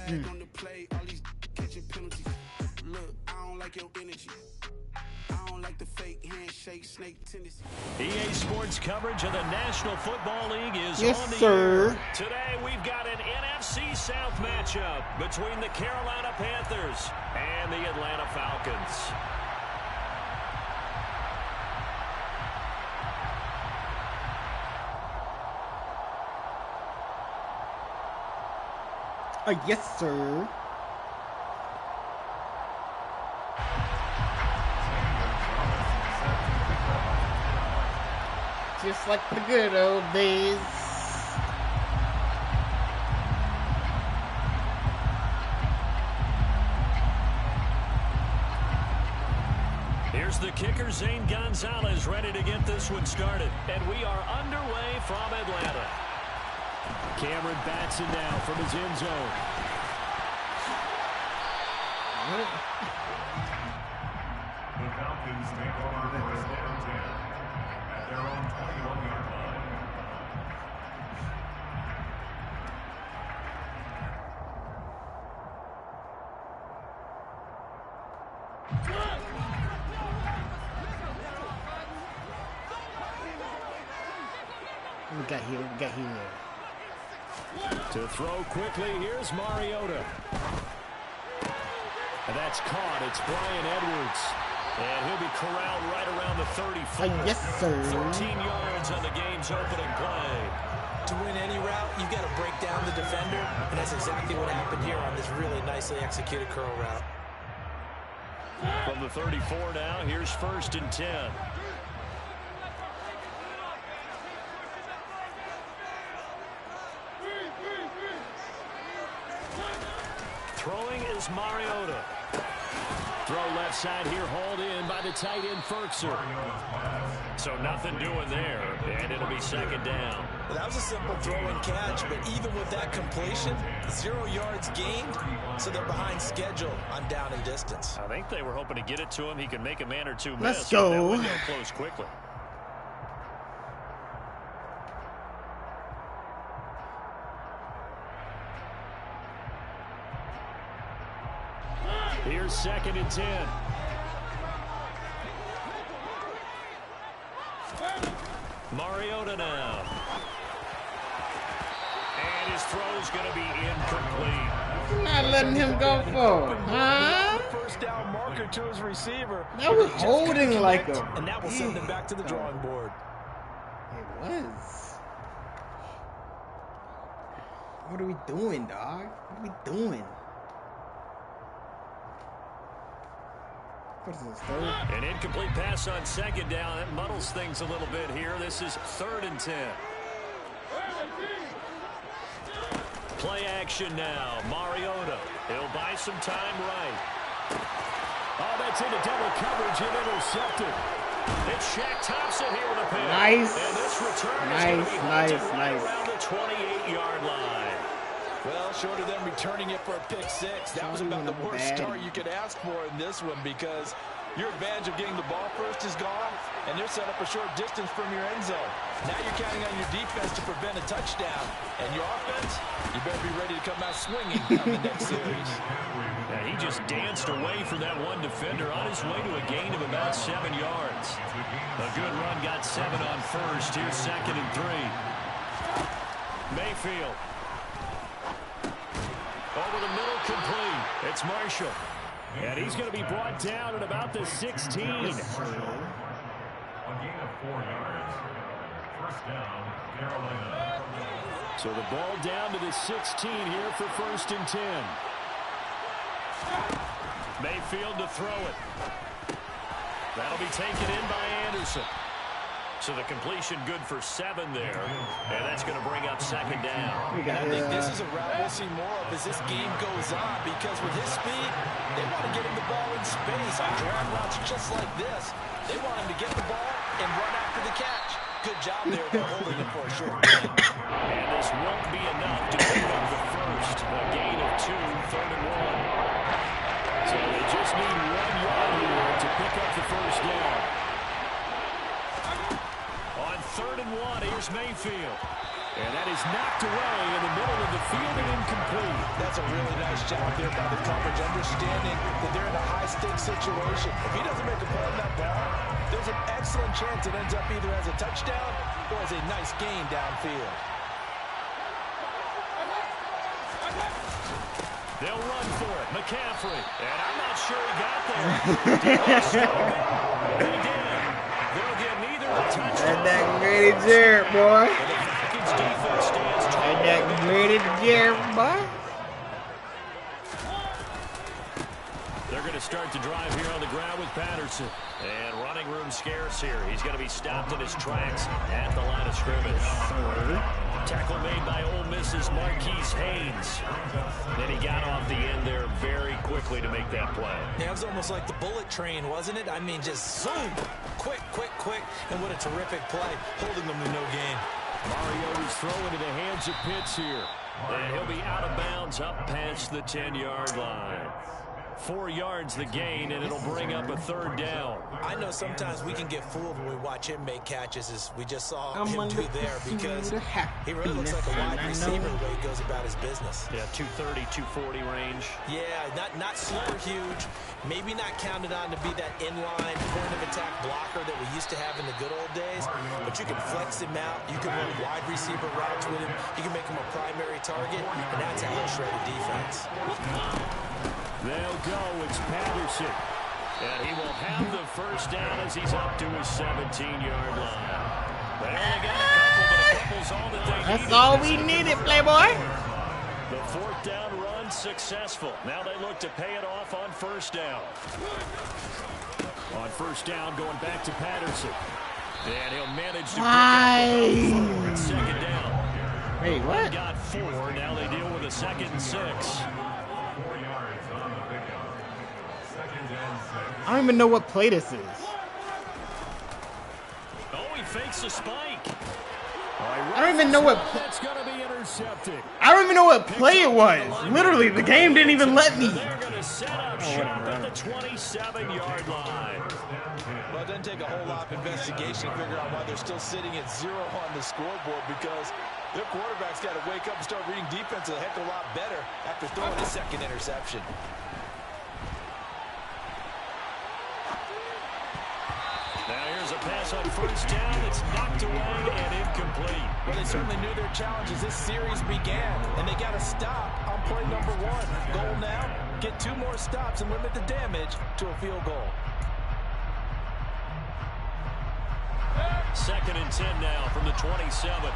flag on the play, all these catching penalties. Look, I don't like your energy. I don't like the fake handshake, snake tendency. EA Sports coverage of the National Football League is on the sir. air. Today we've got an NFC South matchup between the Carolina Panthers and the Atlanta Falcons. Yes, sir. Just like the good old days. Here's the kicker, Zane Gonzalez, ready to get this one started. And we are underway from Atlanta. Cameron bats it now from his end zone. The Falcons take over first down 10 at their own 21-yard line. We got here. To throw quickly, here's Mariota. And that's caught. It's Brian Edwards. And he'll be corralled right around the 34. Yes, sir. 14 yards on the game's opening play. To win any route, you've got to break down the defender, and that's exactly what happened here on this really nicely executed curl route. From the 34 now, here's 1st and 10. Throwing is Mariota. Throw left side here, hauled in by the tight end Ferkser. So nothing doing there, and it'll be 2nd down. Well, that was a simple throw and catch, but even with that completion, 0 yards gained, so they're behind schedule on down and distance. I think they were hoping to get it to him. He can make a man or two miss. Let's go. That window close quickly. Here's 2nd and 10. Mariota now. And his throw's going to be incomplete. Not letting him go for, huh? First down marker to his receiver. That was holding like a... And that will send him back to the drawing board. It was. What are we doing, dog? What are we doing? What is this, 3rd? An incomplete pass on 2nd down. That muddles things a little bit here. This is 3rd and 10. Play action now. Mariota. He'll buy some time right. Oh, that's into double coverage and intercepted. It's Shaq Thompson here with a pick. Nice. And this return Nice. around the 28-yard line. Well, short of them returning it for a pick six, that was about the worst start you could ask for in this one, because your advantage of getting the ball first is gone, and they're set up a short distance from your end zone. Now you're counting on your defense to prevent a touchdown, and your offense, you better be ready to come out swinging on the next series. Yeah, he just danced away from that one defender on his way to a gain of about 7 yards. A good run got 7 on 1st. Here's 2nd and 3. Mayfield. Over the middle, complete. It's Marshall. And he's going to be brought down at about the 16. A gain of 4 yards. First down, Carolina. So the ball down to the 16 here for 1st and 10. Mayfield to throw it. That'll be taken in by Anderson. So the completion good for 7 there. And that's going to bring up 2nd down. I think this is a route we'll see more of as this game goes on, because with his speed, they want to get him the ball in space on drag routes just like this. They want him to get the ball and run after the catch. Good job there for holding him for a short gain. And this won't be enough to pick up the first. A gain of 2, 3rd and 1. So they just need 1 yard here to pick up the first down. On 3rd and 1, here's Mayfield. And that is knocked away in the middle of the field and incomplete. That's a really nice job there by the coverage, understanding that they're in a high-stakes situation. If he doesn't make a play on that ball, there's an excellent chance it ends up either as a touchdown or as a nice gain downfield. They'll run for it. McCaffrey. And I'm not sure he got there. They did. They'll get neither a touchdown. That gritty Jared, boy. And the Falcons defense stands tall. That gritty Jared, boy. They're going to start the drive here on the ground with Patterson. And running room scarce here. He's going to be stopped in his tracks at the line of scrimmage. Tackle made by Ole Miss's Marquise Haynes. Then he got off the end there very quickly to make that play. Yeah, it was almost like the bullet train, wasn't it? I mean, just zoom. Quick, quick, quick. And what a terrific play, holding them to no gain. Mario is throwing to the hands of Pitts here. And he'll be out of bounds up past the 10-yard line. 4 yards the gain, and it'll bring up a third down. I know sometimes we can get fooled when we watch him make catches, as we just saw him do there, because he really looks like a wide receiver the way he goes about his business. Yeah, 230, 240 range. Yeah, not super huge. Maybe not counted on to be that inline point of attack blocker that we used to have in the good old days, but you can flex him out. You can run wide receiver routes with him. You can make him a primary target, and that's how he'll shred a defense. They'll go. It's Patterson. And he will have the first down as he's up to his 17-yard line. They only got a couple, but a couple's all that they needed. That's all we needed, Playboy. The 4th down run successful. Now they look to pay it off on first down. On first down, going back to Patterson. And he'll manage to pick up the 4 and second down. Wait, what? Got 4. Now they deal with a 2nd and 6. I don't even know what play this is. Oh, he fakes a spike. I don't even know what. That's going to be intercepted. I don't even know what play it was. Literally, the game didn't even let me. They're going to set up shop at the 27-yard line. Well, it doesn't take a whole lot of investigation to figure out why they're still sitting at 0 on the scoreboard, because their quarterback's got to wake up and start reading defense a heck of a lot better after throwing his 2nd interception. Now here's a pass on first down. It's knocked away and incomplete. Well, they certainly knew their challenge as this series began, and they got to stop on play number 1. Goal now, get 2 more stops and limit the damage to a field goal. 2nd and 10 now from the 27.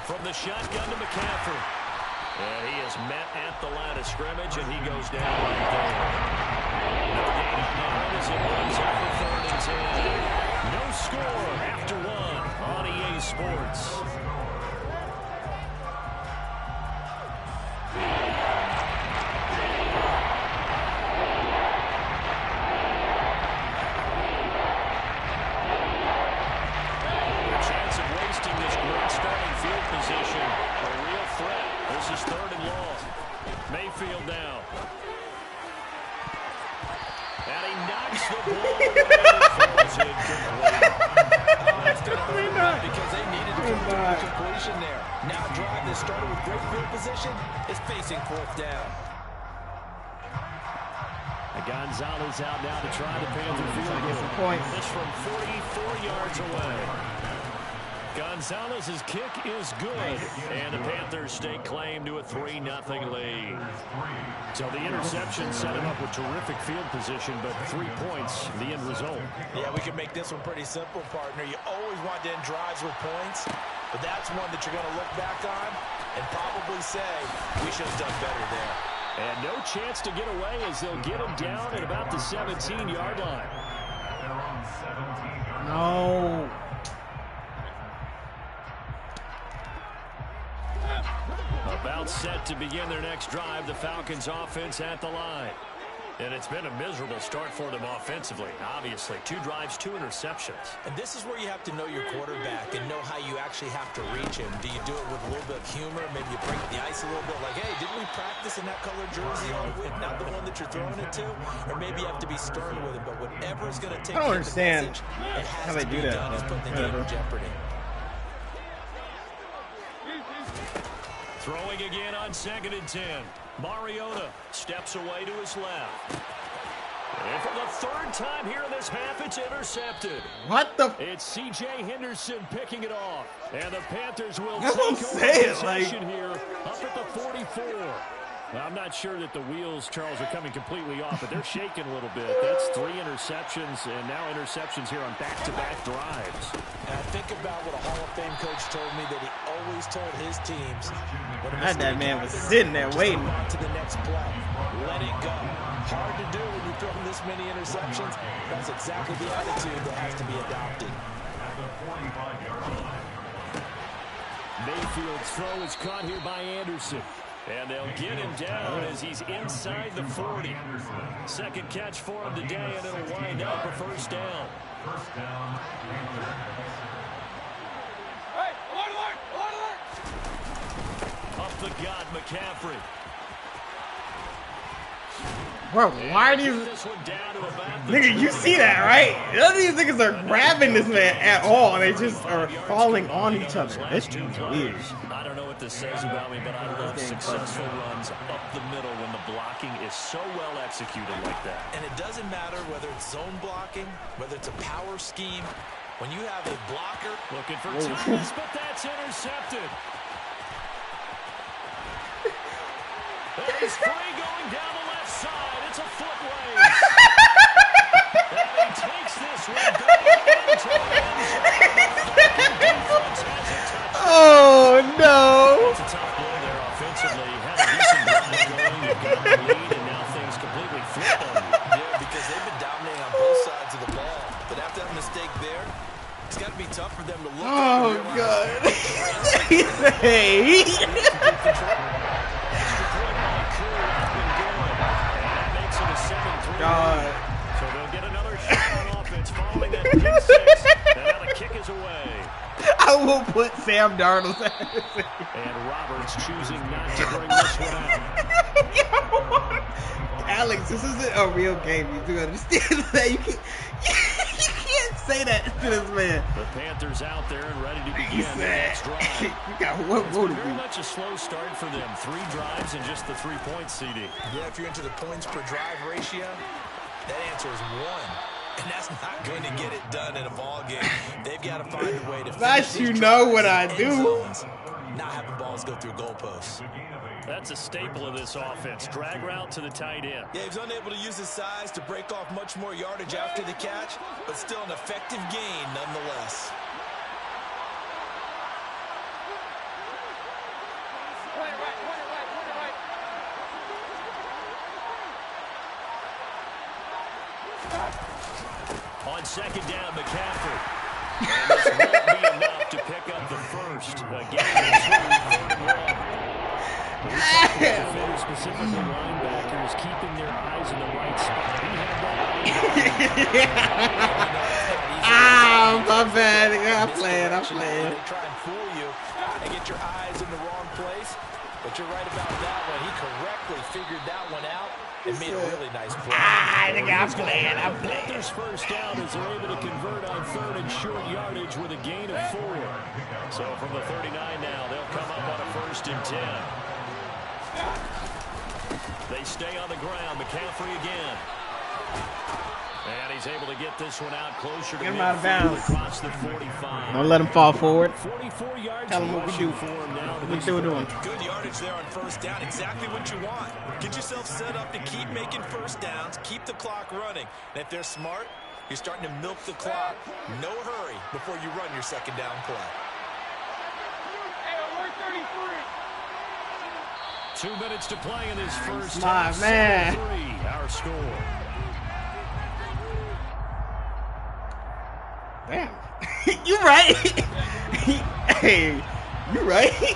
From the shotgun to McCaffrey. And he is met at the line of scrimmage, and he goes down right there. No gain on that as it runs out for 3rd and 10. No score after 1 on EA Sports. The chance of wasting this great starting field position, a real threat. This is 3rd and long. Mayfield now. And he knocks the ball away. It's incomplete. Because they needed to complete completion there. Now a drive that started with great field position is facing 4th down. Gonzalez out now to try the Panther field goal. This from 44 yards away. Gonzalez's kick is good, and the Panthers stake claim to a 3-0 lead. So the interception set him up with terrific field position, but 3 points, the end result. Yeah, we can make this one pretty simple, partner. You always want to end drives with points, but that's one that you're going to look back on and probably say, we should have done better there. And no chance to get away as they'll get him down at about the 17-yard line. No. About set to begin their next drive, the Falcons offense at the line. And it's been a miserable start for them offensively, obviously. 2 drives, 2 interceptions. And this is where you have to know your quarterback and know how you actually have to reach him. Do you do it with a little bit of humor? Maybe you break the ice a little bit like, hey, didn't we practice in that colored jersey all week? Not the one that you're throwing it to? Or maybe you have to be stern with him. But whatever is going to take I don't understand it has how they to do be that. done. He's putting the game in jeopardy. Throwing again on 2nd and 10. Mariota steps away to his left. And for the 3rd time here in this half, it's intercepted. What the? It's C.J. Henderson picking it off. And the Panthers will That's what I'm take over saying, possession here up at the 44. Well, I'm not sure that the wheels, Charles, are coming completely off, but they're shaking a little bit. That's 3 interceptions, and now interceptions here on back-to-back drives. And I think about what a Hall of Fame coach told me that he always told his teams. That man was sitting there waiting. To the next play. Let it go. Hard to do when you're throwing this many interceptions. That's exactly the attitude that has to be adopted. Mayfield's throw is caught here by Anderson. And they'll get him down as he's inside the 40. 2nd catch for him today, and it'll wind up a 1st down. Up the gut, McCaffrey. Bro, why are these nigga? You see that, right? None of these niggas are grabbing this man at all. They just are falling on each other. It's weird. I don't know what this says about me, but I love successful runs up the middle when the blocking is so well executed like that. And it doesn't matter whether it's zone blocking, whether it's a power scheme. When you have a blocker looking for Thomas, but that's intercepted. And he's free going down the left side. It's a foot race. And he takes this one back into the end zone. Oh no! It's a tough blow there offensively. Had a decent drive going. You've got the lead, and now things completely flip on you. Yeah, because they've been dominating on both sides of the ball. But after that mistake there, it's got to be tough for them to look up and realize. Hey. God. So they'll get another shot on offense following that pick 6. And now the kick is away. I will put Sam Darnold's ass. And Roberts choosing not to bring this one out. Alex, this isn't a real game. You do understand that? You can't say that to this man. The Panthers out there and ready to begin the next drive. You got one more to do. Very much a slow start for them. 3 drives and just the 3 points, CD. Yeah, if you're into the points per drive ratio, that answer is 1. And that's not going to get it done in a ball game. They've got to find a way to finish. You know what I do. Not having balls go through goalposts. That's a staple of this offense. Drag route to the tight end. Yeah, he's unable to use his size to break off much more yardage after the catch, but still an effective gain nonetheless. On 2nd down, McCaffrey. And this won't be enough to pick up the first. Defenders, specifically linebackers, keeping their eyes in the right spot. My bad. I'm playing. They try and fool you and get your eyes in the wrong place. But you're right about that one. He correctly figured that one out and made a really nice play. I'm playing. Panthers first down as they're able to convert on 3rd and short yardage with a gain of 4. So from the 39 now, they'll come up on a 1st and 10. They stay on the ground. McCaffrey again. And he's able to get this one out closer to get him out of bounds. Across the 45. Don't let him fall forward. 44 yards. Tell him what we do. What we're doing. Good yardage there on 1st down. Exactly what you want. Get yourself set up to keep making 1st downs. Keep the clock running. And if they're smart, you're starting to milk the clock. No hurry before you run your 2nd down play. 2 minutes to play in this first half. Man. 7-3, our score. Damn. You right. Hey, you right.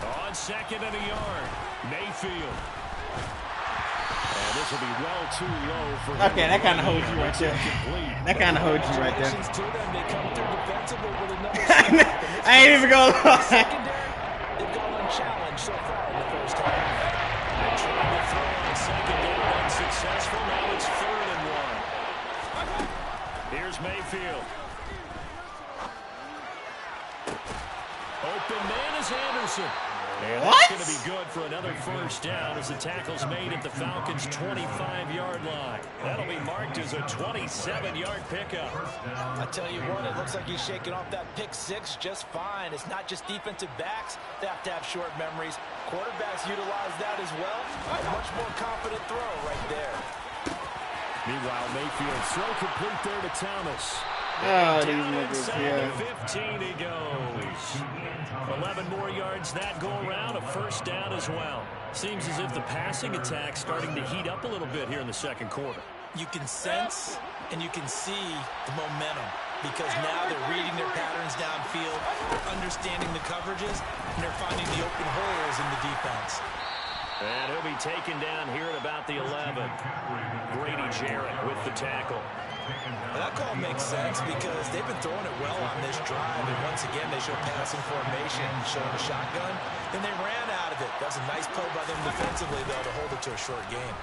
On 2nd and a yard, Mayfield. tackles will be well too low for him. Okay, that kind of holds you right there. That kind of holds you right there. I ain't even gonna lie. They've gone unchallenged so far in the first half. They're trying to throw on second down, unsuccessful. Now it's 3rd and 1. Here's Mayfield. Open man is Anderson. And that's going to be good for another first down as the tackle's made at the Falcons' 25-yard line. That'll be marked as a 27-yard pickup. I tell you what, it looks like he's shaking off that pick six just fine. It's not just defensive backs that have to have short memories. Quarterbacks utilize that as well. A much more confident throw right there. Meanwhile, Mayfield throw complete there to Thomas. Oh, these Down niggas, inside yeah. the 15 he goes. 11 more yards that go around, a first down as well. Seems as if the passing attack's starting to heat up a little bit here in the second quarter. You can sense and you can see the momentum because now they're reading their patterns downfield, they're understanding the coverages, and they're finding the open holes in the defense. And he'll be taken down here at about the 11. Grady Jarrett with the tackle. Well, that call makes sense because they've been throwing it well on this drive, and once again they show passing formation, showing a shotgun, and they ran out of it. That's a nice play by them defensively, though, to hold it to a short game.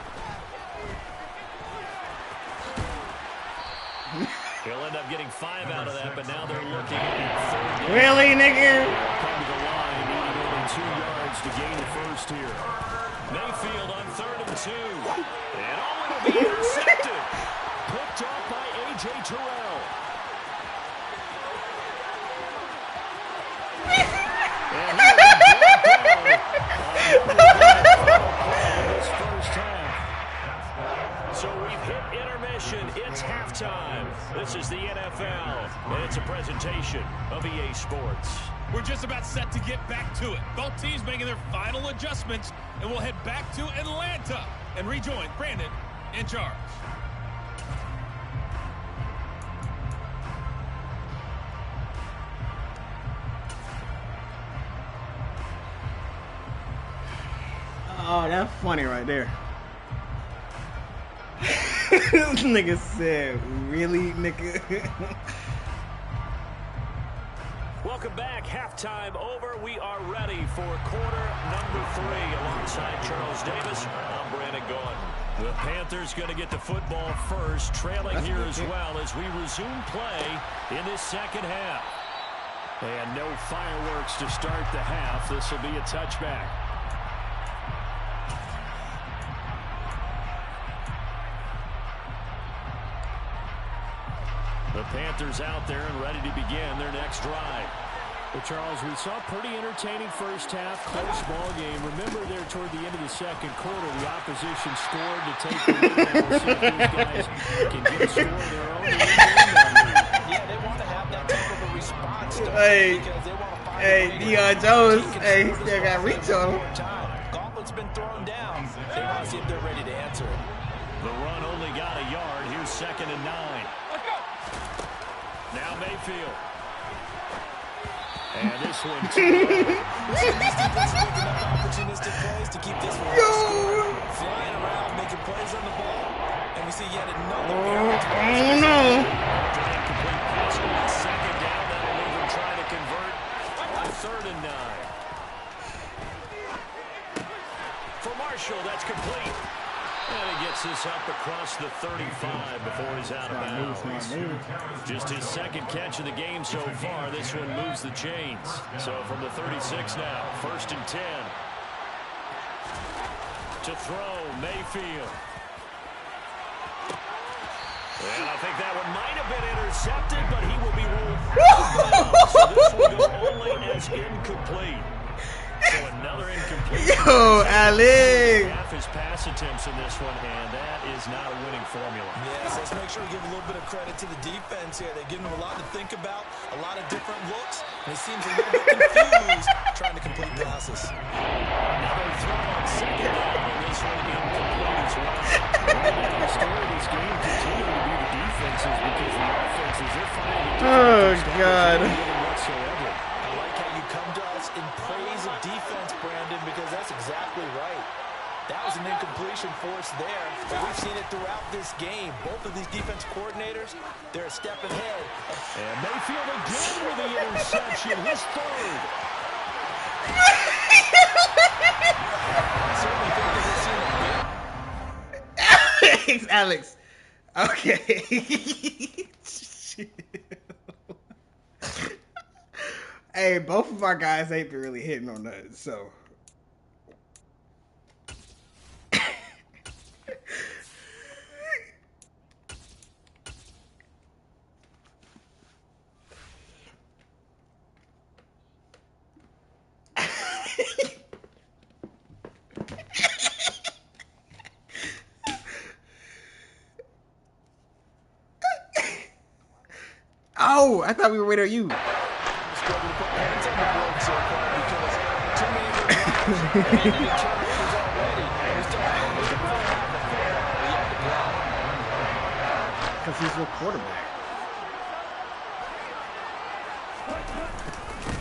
He'll end up getting 5 out of that, but now they're looking at 3rd down. Really, nigga? Come to the line, needing only 2 yards to gain the first here. Mayfield on 3rd and 2. And it'll be intercepted. Picked off by A.J. Terrell. And he will be down this first half. So we've hit intermission. It's halftime. This is the NFL, and it's a presentation of EA Sports. We're just about set to get back to it. Both teams making their final adjustments, and we'll head back to Atlanta and rejoin Brandon in charge. Oh, that's funny right there. This nigga said, really, nigga? Welcome back. Halftime over. We are ready for quarter number 3 alongside Charles Davis. I'm Brandon Gordon. The Panthers going to get the football first, trailing here as well as we resume play in this second half. And no fireworks to start the half. This will be a touchback. The Panthers out there and ready to begin their next drive. Well, Charles, we saw a pretty entertaining first half, close ball game. Remember there toward the end of the second quarter, the opposition scored to take the lead. We'll see if these guys can get a score of their own. Yeah, they want to have that type of a response. Hey, Deion Jones, hey, he still got reach on him. Gauntlet's been thrown down. They want to see if they're ready to answer it. The run only got a yard. Here's 2nd and 9. Now Mayfield. And this one too. Opportunistic plays to keep this one flying around, making plays on the ball. And we see yet another. Oh no. Complete pass on 2nd down. That'll leave him trying to convert. 3rd and 9. For Marshall, that's complete. And he gets this up across the 35 before he's out of bounds. Just his 2nd catch of the game so far. This one moves the chains. So from the 36 now, 1st and 10. To throw, Mayfield. And I think that one might have been intercepted, but he will be ruled. So this will go only as incomplete. So another incomplete. Yo, Alex. Half his pass attempts in this one, and that is not a winning formula. Yes, let's make sure we give a little bit of credit to the defense here. They're giving them a lot to think about, a lot of different looks, and he seems a little bit confused trying to complete passes. Another throw on 2nd down, and this one incomplete as well. The story of this game continuing to be the defenses because the offenses, they're finding it Oh, God. whatsoever. I like how you come to us in praise of defense, Brandon, because that's exactly right. That was an incomplete completion force there, but we've seen it throughout this game. Both of these defense coordinators, they're a step ahead. And Mayfield again with the interception, his third. Alex, Alex. Okay. Hey, both of our guys ain't been really hitting on nothing, so. Oh, I thought we were waiting on you. Because he's your quarterback.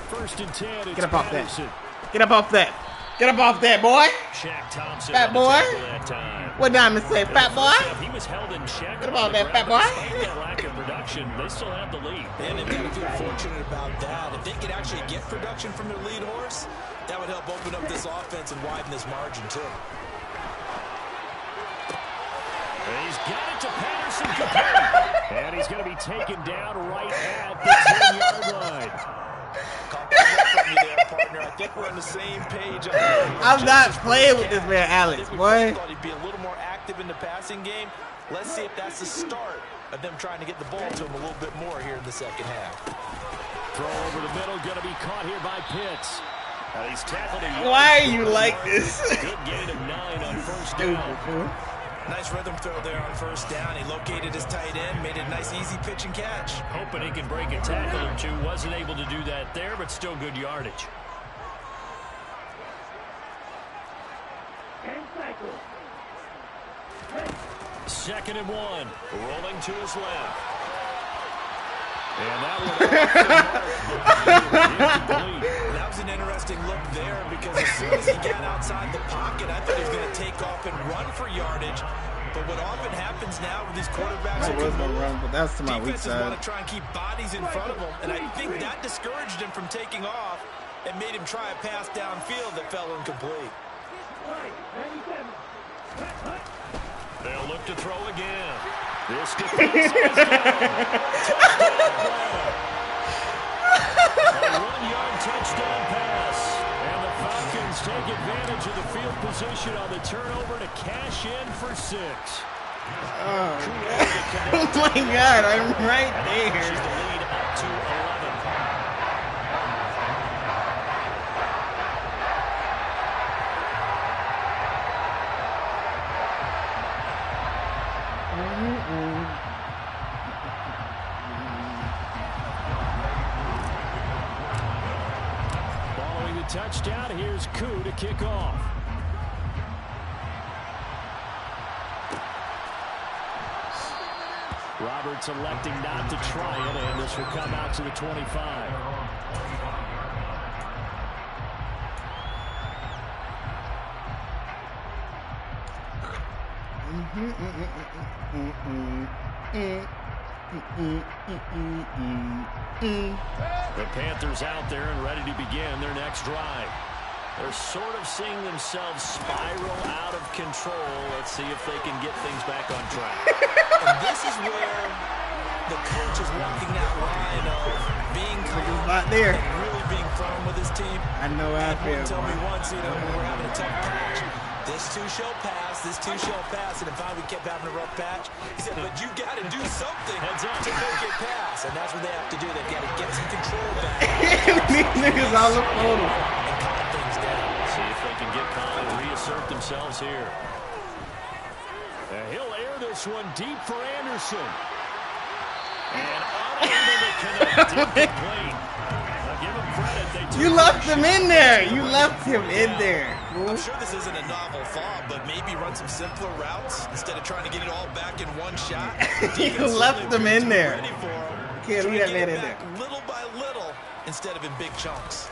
First and 10. Get up off that. Get up off that. Get up off that, boy. Fat boy. What Diamond say, fat boy? He was held in check. Get up off that, fat boy. Despite that lack of production, they still have the lead. And they've got to feel fortunate about that. If they could actually get production from their lead horse, that would help open up this offense and widen this margin, too. He's got it to Patterson. And he's going to be taken down right at the 10-yard line. From you there, partner. I think we're on the same page. I'm not playing with this man, Alex, boy. I thought he'd be a little more active in the passing game. Let's see if that's the start of them trying to get the ball to him a little bit more here in the second half. Throw over the middle, going to be caught here by Pitts. And he's tackled a Why are you like this? Good gain of 9 on first down. Nice rhythm throw there on first down. He located his tight end, made a nice easy pitch and catch. Hoping he can break a tackle or two. Wasn't able to do that there, but still good yardage. Second and 1. Rolling to his left. And that that was an interesting look there because as soon as he got outside the pocket, I thought he was going to take off and run for yardage. But what often happens now with these quarterbacks, I was going to run, but that's to my weak defenses side. want to try and keep bodies in front of him, and I think that discouraged him from taking off and made him try a pass downfield that fell incomplete. They'll look to throw again. This defense is down. A 1-yard touchdown pass. And the Falcons take advantage of the field position on the turnover to cash in for 6. Oh my God, I'm right there. The lead up to 11. Following the touchdown, here's Koo to kick off. Roberts electing not to try it, and this will come out to the 25. The Panthers out there and ready to begin their next drive. They're sort of seeing themselves spiral out of control. Let's see if they can get things back on track. And this is where the coach is walking that line of being calm Not there. and really being firm with his team. I know how I feel. Tell me once, when we're having a tough patch, this too shall pass, this too shall pass. And if we kept having a rough patch, he said, but you got to do something to make it pass. And that's what they have to do. They've got to get some control back. These niggas all look photos. And calm things down. See if they can get calm and reassert themselves here. He'll air this one deep for Anderson. And unable to connect. Incomplete. Give him credit. You left him in there. You left him in there. I'm sure this isn't a novel thought, but maybe run some simpler routes instead of trying to get it all back in one shot. You left them in there. Can't leave that man in there. Little by little instead of in big chunks.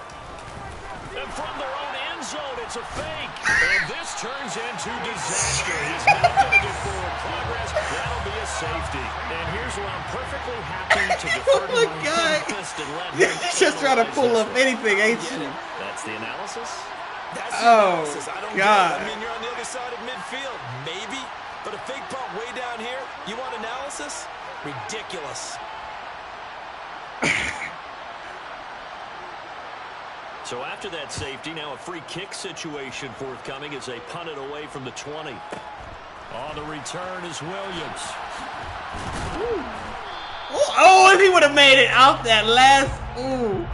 And from their own end end zone. It's a fake. And this turns into disaster. He's not going to get forward progress. That'll be a safety. And here's where I'm perfectly happy to defer to my therapist and let him You're just trying to pull up anything, ain't you? That's the analysis. That's the analysis. I don't God. get it. I mean, you're on the other side of midfield. Maybe. But a fake punt way down here, you want analysis? Ridiculous. So after that safety, now a free kick situation forthcoming as they punt it away from the 20. On the return is Williams. Oh, if he would have made it out that last. Ooh.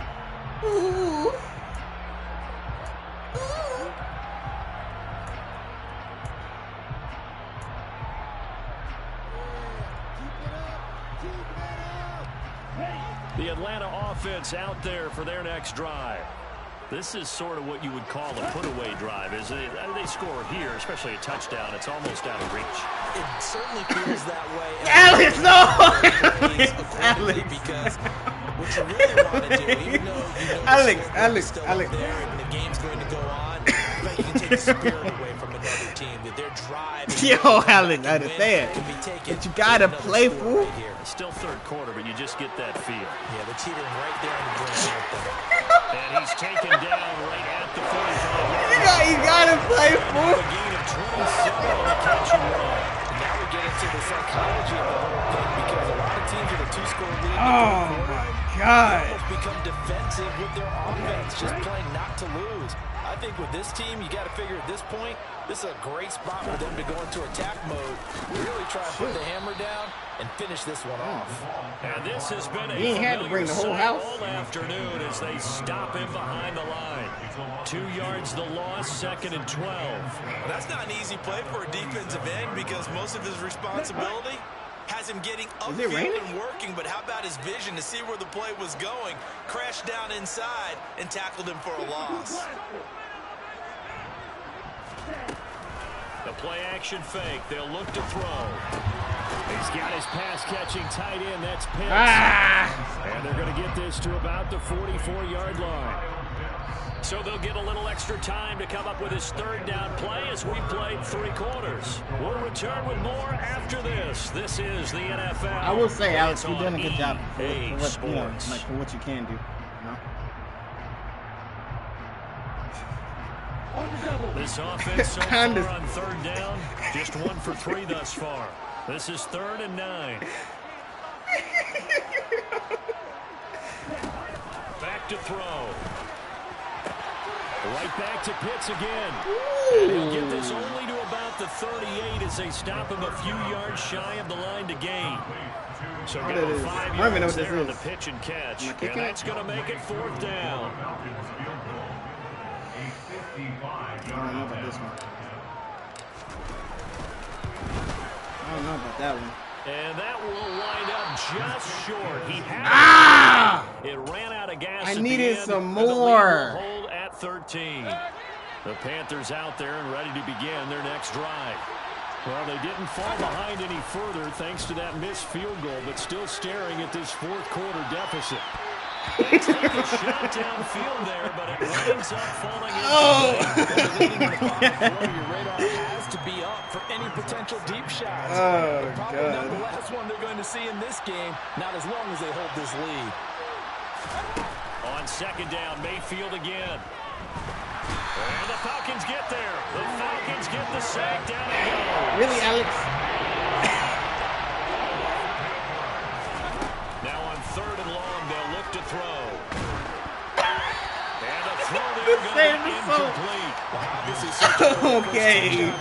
Ooh. The Atlanta offense out there for their next drive. This is sort of what you would call a put-away drive, isn't it? They score here, especially a touchdown. It's almost out of reach. It certainly feels that way. Alex, no! Alex. Because what you really want to do, even though you know Alex. there and the game's going to go on, but you can take the spirit away from another team. That their drive. Yo, Alex, I understand. But you gotta play, fool. Right here. It's still third quarter, but you just get that feel. Yeah, they're teetering right there on the brink. And he's taken down right at the 45. You gotta play, fool. A gain of 27 on the catch and run. Now we get into the psychology of the whole thing because a lot of teams with a two-score lead Oh my God. almost become defensive with their offense, just playing not to lose. I think with this team, you got to figure at this point, this is a great spot for them to go into attack mode, really try and put the hammer down and finish this one off. And this has been a You ain't had to bring the whole familiar house. sight all afternoon as they stop him behind the line. 2 yards the loss, 2nd and 12. Well, that's not an easy play for a defensive end because most of his responsibility has him getting upfield and working, but how about his vision to see where the play was going, crashed down inside, and tackled him for a loss. The play action fake. They'll look to throw. He's got his pass catching tight end. That's Pitts. And they're going to get this to about the 44-yard line. So they'll get a little extra time to come up with his third down play as we played 3 quarters. We'll return with more after this. This is the NFL. I will say, Alex, you've done a good job for EA what, Sports. for what you can do. You know? This offense so far on third down, just 1 for 3 thus far. This is 3rd and 9. Back to throw. Right back to Pitts again. And he'll get this only to about the 38 as they stop him a few yards shy of the line to gain. So give him 5 yards there on the pitch and catch. And that's going to make it 4th down. I don't know about this one. I don't know about that one. And that will wind up just short. He had it ran out of gas. I needed some and the lead more. will hold at 13. The Panthers out there and ready to begin their next drive. Well, they didn't fall behind any further thanks to that missed field goal, but still staring at this 4th quarter deficit. They take a shot downfield there, but it winds up falling into Your radar has to be up for any potential deep shots. Probably not the last one they're going to see in this game, not as long as they hold this lead. On 2nd down, Mayfield again. And the Falcons get there. The Falcons get the sack down and go. Really, Alex? Now on 3rd and long, they'll look to throw. And a throw there going to be incomplete. Okay.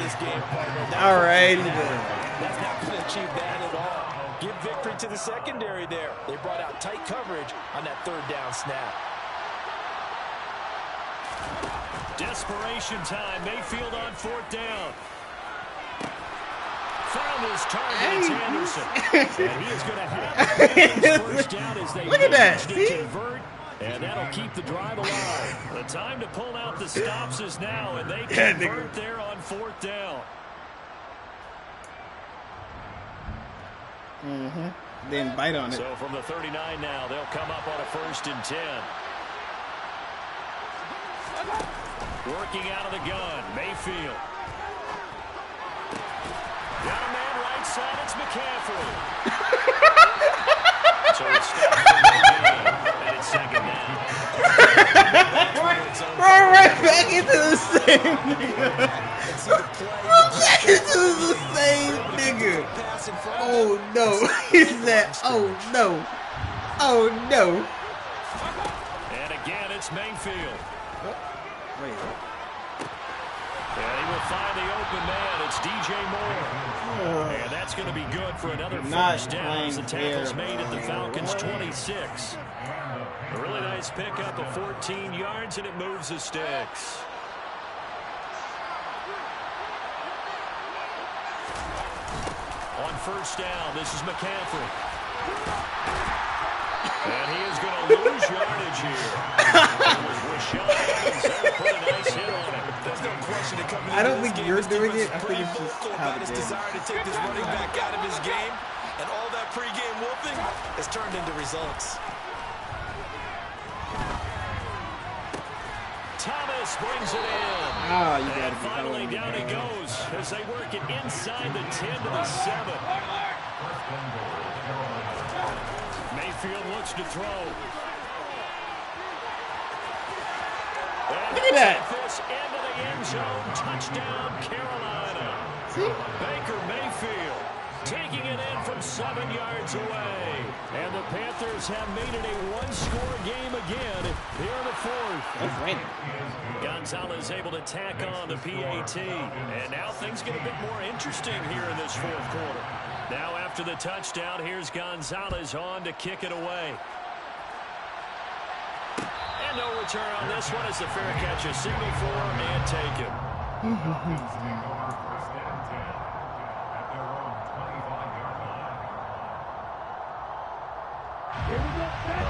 All right. That's not going to achieve that at all. Give victory to the secondary there. They brought out tight coverage on that 3rd down snap. Desperation time. Mayfield on 4th down. Found his target. It's Anderson. And he is going to have his first down as they look at that. convert. And that'll keep the drive alive. The time to pull out the stops is now, and they convert there on 4th down. Then bite on it. So from the 39 now, they'll come up on a 1st and 10. Working out of the gun, Mayfield. Got a man right side, it's McCaffrey. So it's stopped from the game, and it's second down. We're right back into the same nigga. Back into the same nigga. Oh no. He said, oh no. Oh no. And again, it's Mayfield. Wait. And he will find the open man. It's DJ Moore. And that's going to be good for another first down as the tackle's made at the Falcons' 26. A really nice pickup of 14 yards, and it moves the sticks. On first down, this is McCaffrey. And he is going to lose yardage here. I don't think you're doing it. I think it's just how it is. Desire to take this running back out of his game, and all that pregame whooping has turned into results. Thomas brings it in. Oh, you gotta and be finally home. down he goes as they work it inside the 10 to the 7. Mayfield looks to throw. Look at that. This into the end zone. Touchdown, Carolina. See? Baker Mayfield taking it in from 7 yards away. And the Panthers have made it a one-score game again here in the fourth. That's raining. Gonzalez able to tack on the PAT. And now things get a bit more interesting here in this fourth quarter. Now after the touchdown, here's Gonzalez on to kick it away. And no return on this one as the fair catch is signaled for and taken.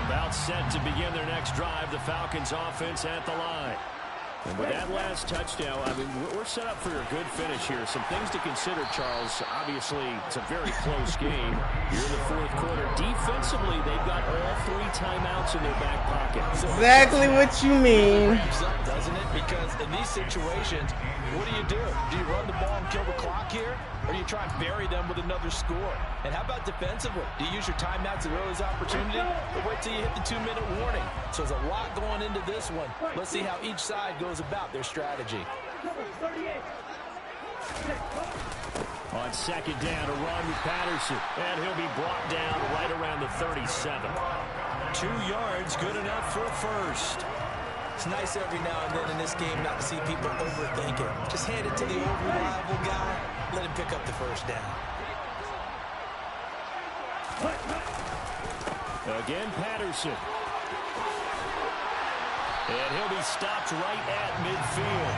About set to begin their next drive, the Falcons offense at the line. And with that last touchdown, I mean, we're set up for a good finish here. Some things to consider, Charles. Obviously, it's a very close game. You're in the fourth quarter. Defensively, they've got all 3 timeouts in their back pocket. Exactly what you mean. Doesn't it? Because in these situations, what do? Do you run the ball and kill the clock here? Or do you try and bury them with another score? And how about defensively? Do you use your timeouts at earliest opportunity? Or wait till you hit the 2-minute warning? So there's a lot going into this one. Let's see how each side goes about their strategy. On second down, a run with Patterson. And he'll be brought down right around the 37. 2 yards, good enough for a first. It's nice every now and then in this game not to see people overthink it. Just hand it to the old reliable guy. Let him pick up the first down. Again, Patterson. And he'll be stopped right at midfield.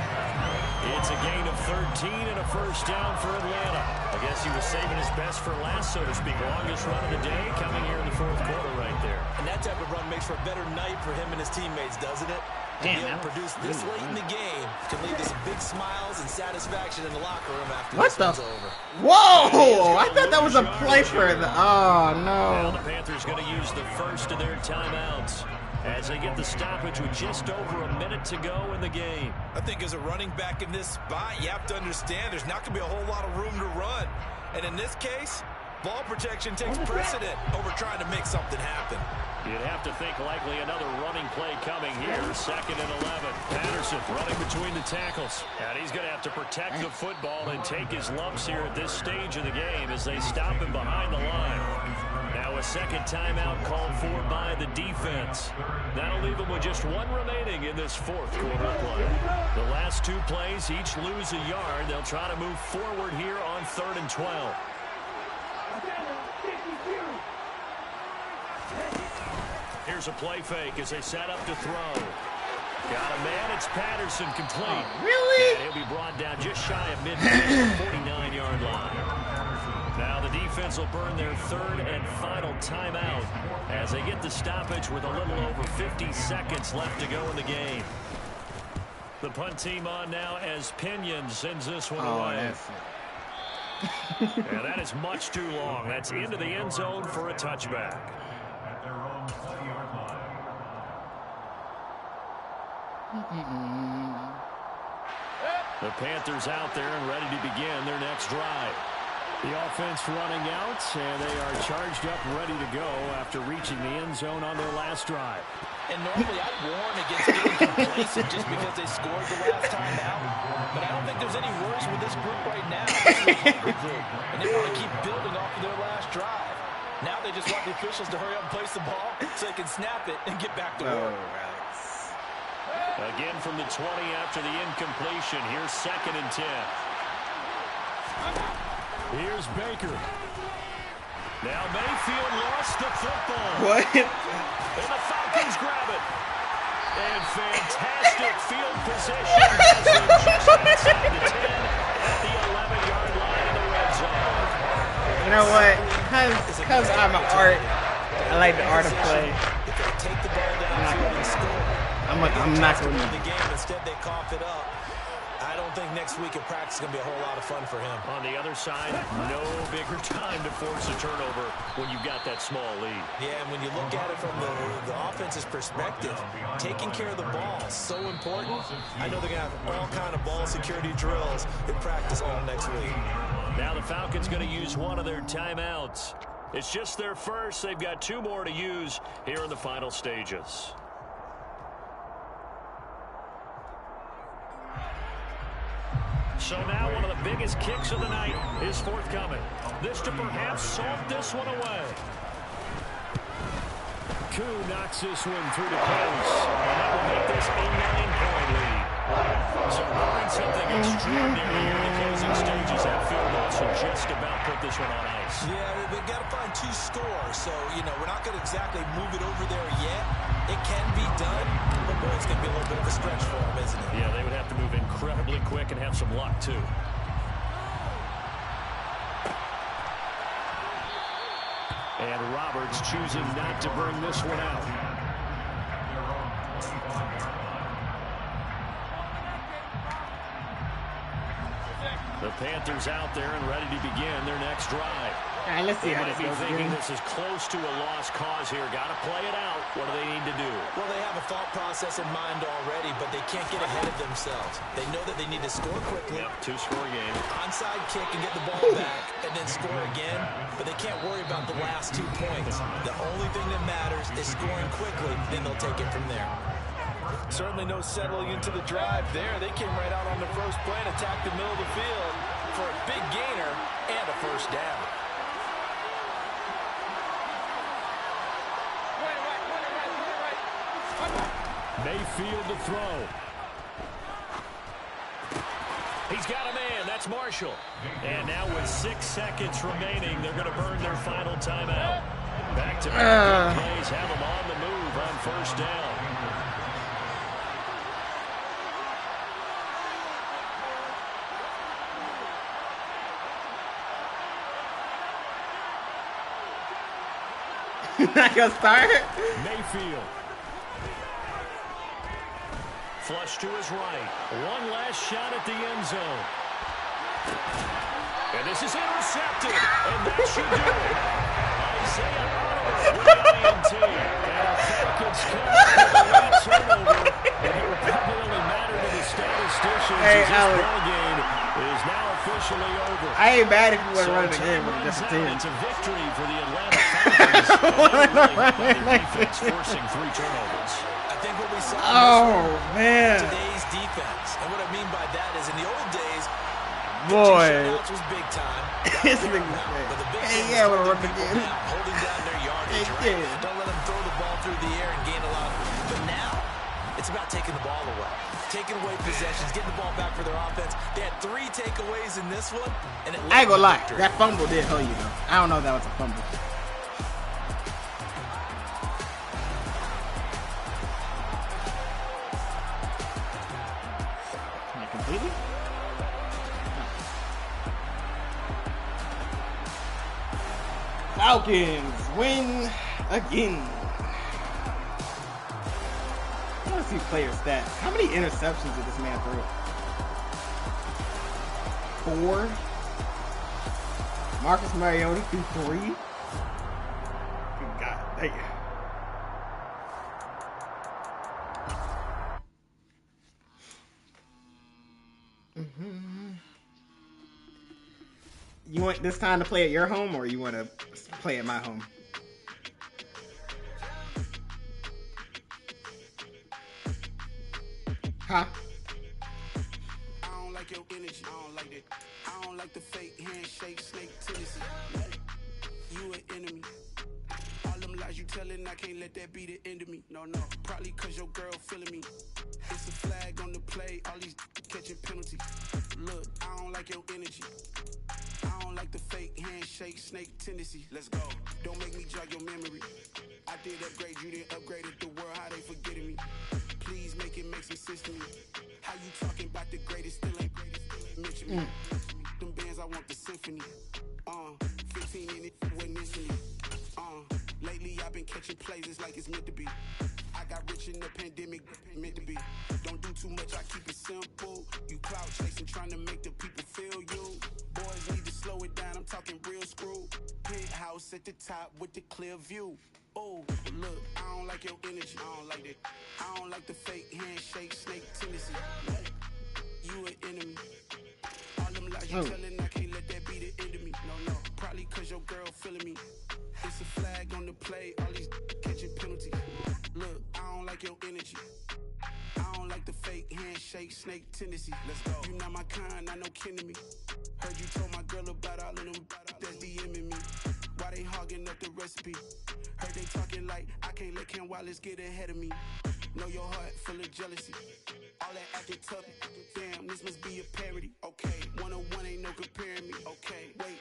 It's a gain of 13 and a first down for Atlanta. I guess he was saving his best for last, so to speak. Longest run of the day coming here in the fourth quarter right there. And that type of run makes for a better night for him and his teammates, doesn't it? Damn, to be able to produce this late in the game can lead to some big smiles and satisfaction in the locker room after What this the? one's over. Whoa! I thought that was a play for the. Oh Now no! the Panthers going to use the first of their timeouts as they get the stoppage with just over a minute to go in the game. I think as a running back in this spot, you have to understand there's not going to be a whole lot of room to run. And in this case, ball protection takes precedent over trying to make something happen. You'd have to think likely another running play coming here. 2nd and 11. Patterson running between the tackles. And he's going to have to protect the football and take his lumps here at this stage of the game as they stop him behind the line. Now a second timeout called for by the defense. That'll leave them with just 1 remaining in this fourth quarter of play. The last 2 plays each lose a yard. They'll try to move forward here on 3rd and 12. Here's a play fake as they set up to throw. Got a man, it's Patterson complete. Oh, really? And he'll be brought down just shy of midfield, 49-yard line. Now the defense will burn their 3rd and final timeout as they get the stoppage with a little over 50 seconds left to go in the game. The punt team on now as Pinion sends this one away. That's it. And that is much too long. That's into the end zone for a touchback. At their own 20-yard line. The Panthers out there and ready to begin their next drive. The offense running out, and they are charged up, ready to go after reaching the end zone on their last drive. And normally I'd warn against getting complacent just because they scored the last time out. But I don't think there's any worries with this group right now. This is a hungry group, and they want to keep building off of their last drive. Now they just want the officials to hurry up and place the ball so they can snap it and get back to work. Again from the 20 after the incompletion. Here's 2nd and 10. Here's Baker. Now Mayfield lost the football. What? And the Falcons grab it. And fantastic field position has them just outside the 10 at the 11-yard line in the red zone. You know what? Because I'm an art, I like the art of play. If they take the ball down and score, I'm not going to. the game. Instead, they cough it up. I don't think next week in practice is going to be a whole lot of fun for him. On the other side, no bigger time to force a turnover when you've got that small lead. Yeah, and when you look at it from the offense's perspective, taking care of the ball is so important. I know they're going to have all kind of ball security drills in practice all next week. Now the Falcons going to use one of their timeouts. It's just their first. They've got 2 more to use here in the final stages. So now one of the biggest kicks of the night is forthcoming. This to perhaps salt this one away. Koo knocks this one through the post. And that will make this a 9-point lead. So barring something extraordinary here in the closing stages, that field goal should just about put this one on ice. Yeah, they've got to find 2 scores. So, you know, we're not going to exactly move it over there yet. It can be done, but boy, it's going to be a little bit of a stretch for them, isn't it? Yeah, they would have to move incredibly quick and have some luck, too. And Roberts choosing not to bring this one out. The Panthers out there and ready to begin their next drive. All right, let's see how They this might be goes. thinking this is close to a lost cause here. Got to play it out. What do they need to do? Well, they have a thought process in mind already, but they can't get ahead of themselves. They know that they need to score quickly. Yep, 2-score game. Onside kick and get the ball back and then score again, but they can't worry about the last 2 points. The only thing that matters is scoring quickly, then they'll take it from there. Certainly no settling into the drive there. They came right out on the first play and attacked the middle of the field for a big gainer and a first down. Mayfield to throw. He's got a man. That's Marshall. And now with 6 seconds remaining, they're going to burn their final timeout. Back-to-back plays have them on the move on first down. Not gonna start. Mayfield. Flush to his right. One last shot at the end zone. And this is intercepted. And that should do it. Isaiah Oliver with the INT. And the Falcons come up with a late turnover. And it will probably only matter to the statisticians Hey, as this Alex. ball game is now officially over. I ain't mad if you want to run the game with just a team. It's a victory for the Atlanta Falcons. Defense forcing 3 turnovers. I think what we saw Man. today's defense. And what I mean by that is in the old days, Boy. shutouts was big time. It's big But the big Hey, thing yeah, was we'll run the keeping game. people down, holding down their yardage, Hey, right? yeah. Don't let them throw the ball through the air and gain a lot. But now, it's about taking the ball away. Taking away possessions, getting the ball back for their offense. They had 3 takeaways in this one, and it I ain't gonna lie. victory. That fumble did hurt you though. I don't know if that was a fumble. Not completely. Falcons win again. I want to see player stats. How many interceptions did this man throw? 4. Marcus Mariota threw 3. God dang. You want this time to play at your home, or you want to play at my home? Huh? I don't like your energy. I don't like that. I don't like the fake handshake, snake tendency. You an enemy. All them lies you telling, I can't let that be the end of me. No, probably cause your girl feeling me. It's a flag on the play, all these catching penalties. Look, I don't like your energy. I don't like the fake handshake, snake tendency. Let's go. Don't make me jog your memory. I did upgrade, you didn't upgrade it. The world, how they forgetting me. Please make it make some sense to me. How you talking about the greatest, still ain't mention me. Them bands, I want the symphony. 15 in it, wasn't instantly. Lately I've been catching plays, it's like it's meant to be. I got rich in the pandemic, meant to be. Don't do too much, I keep it simple. You clout chasing, trying to make the people feel you. Boys need to slow it down, I'm talking real screw. Penthouse at the top with the clear view. Oh, look, I don't like your energy, I don't like that. I don't like the fake handshake, snake tendency. You an enemy. All them lies you telling, I can't let that be the end of me. No, probably cause your girl feeling me. It's a flag on the play, all these catching penalties. Look, I don't like your energy. I don't like the fake handshake, snake tendency. Let's go. You not my kind, I know kin to me. Heard you told my girl about all of them that's DMing me. Why they hogging up the recipe? Heard they talking like I can't let Ken Wallace get ahead of me. Know your heart full of jealousy. All that acting tough, damn, this must be a parody. Okay, 1-on-1 ain't no comparing me. Okay, wait,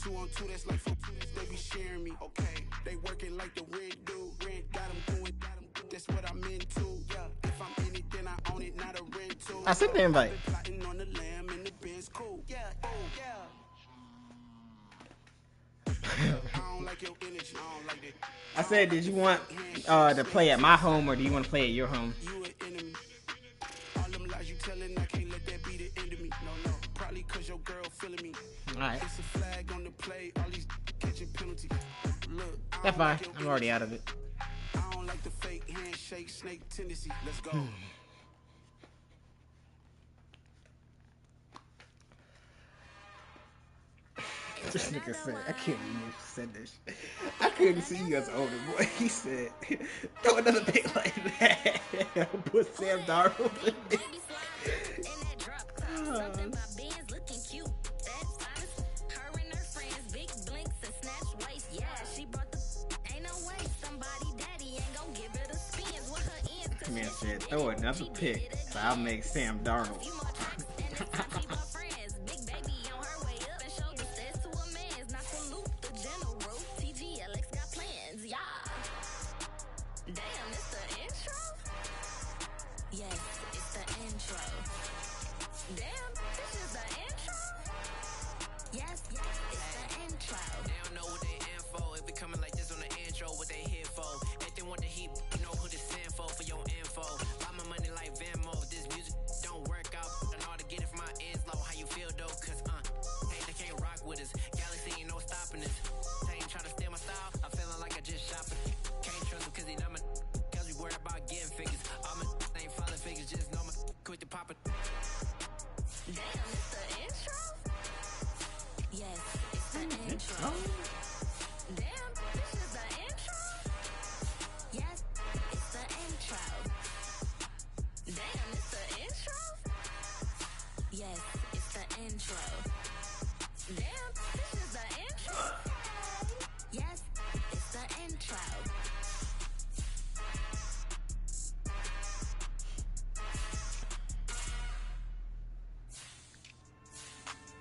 2-on-2, that's like 4-2, they be sharing me. Okay, they working like the rent dude. Rent got them doing, that's what I'm into. Yeah, if I'm in it, then I own it, not a rental. I sent the invite. Plotting on the lamb and the Benz cool. Yeah, oh, yeah. I don't like your energy. I don't like that. I said, did you want to play at my home, or do you want to play at your home? You an enemy. All them lies you telling, I can't let that be the end of me. No, probably cause your girl feeling me. Alright. It's a flag on the play, all these catching penalties. Look, That's fine. I'm already out of it. I don't like the fake handshake, snake tendency. Let's go. This nigga said, I can't believe you said this. I couldn't see you as older boy. He said, throw another pick like that. Put Sam Darnold in it. Man said, throw another pick, so I'll make Sam Darnold.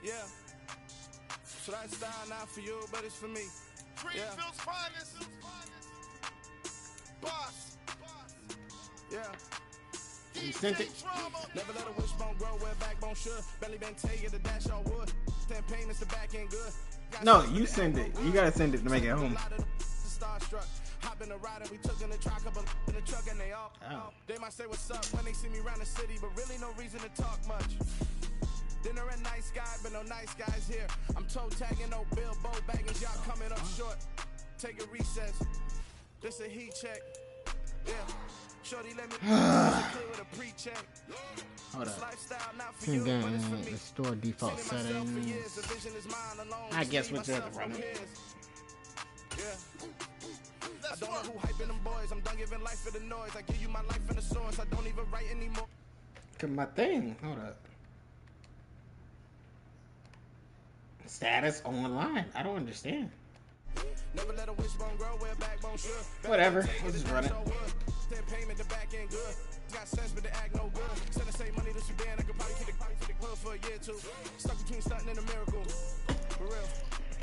Yeah. So that style not for you, but it's for me. Greenfield's finest. Boss. Yeah. You sent it? Never let a wishbone grow where backbone should. Belly been take it to dash all wood. 10 payments to back end good. No, you send it. You gotta send it to make it home. Starstruck. Hop in the rider, we took in the truck, couple in the truck, and they all. Oh. They might say what's up when they see me around the city, but really no reason to talk much. Dinner a nice guy, but no nice guys here. I'm toe tagging, no Bilbo bagging, y'all coming up short. Take a recess. This a heat check. Yeah. Hold up. Restore default settings. I guess we're just running. I don't know who hyping them boys. I'm done giving life for the noise. I give you my life in the source. I don't even write anymore. Look at my thing. Hold up. Status online. I don't understand. Never let a wishbone grow where backbone should. Whatever. Let's just run it. Payment the back end good. Got sense but the act no good. Send the same money to Sudan. I could probably keep the hood for a year or two. Stuck between stunting and a miracle. For real.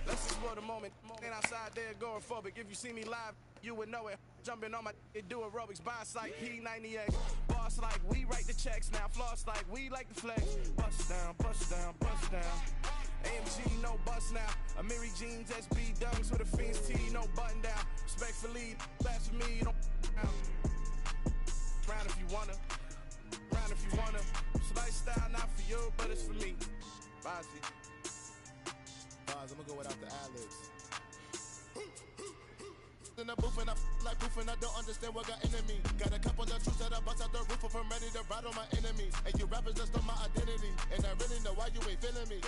Let's explore the moment. Ain't outside there agoraphobic. If you see me live, you would know it. Jumping on my do aerobics by sight. P90X. Boss like we write the checks now. Floss like we like the flex. Bust down, bust down, bust down. AMG, no bust now. Amiri jeans, SB dunks with a Fiends T, no button down. Respectfully, that's for me, you don't round if you wanna. Round if you wanna. It's lifestyle, not for you, but it's for me. Bozzy. I'm gonna go without the ad-libs. In the booth and I like proof and I don't understand what got into me. Got a couple of truths that I bust out the roof of, I'm ready to ride on my enemies. And you rappers just on my identity. And I really know why you ain't feeling me.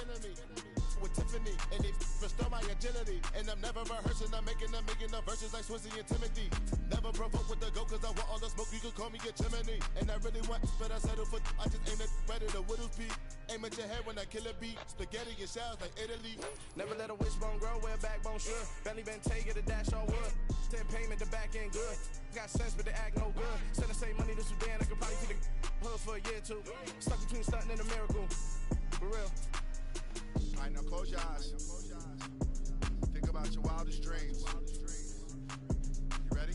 With Tiffany, and they restore my agility. And I'm never rehearsing, I'm making the verses like Swizzy and Timothy. Never provoke with the go, cause I want all the smoke, you can call me a chimney. And I really want, but I settle for, I just aim at ready to whittle peak. Aim at your head when I kill a beat. Spaghetti and shells like Italy. Never let a wishbone grow where backbone should. Belly been take it, a dash all wood. 10 payment, the back end good. Got sense, but the act no good. Send the same money to Sudan, I could probably keep the hood for a year or two. Stuck between stunting and a miracle. For real. Alright, now close your eyes. Think about your wildest dreams. You ready?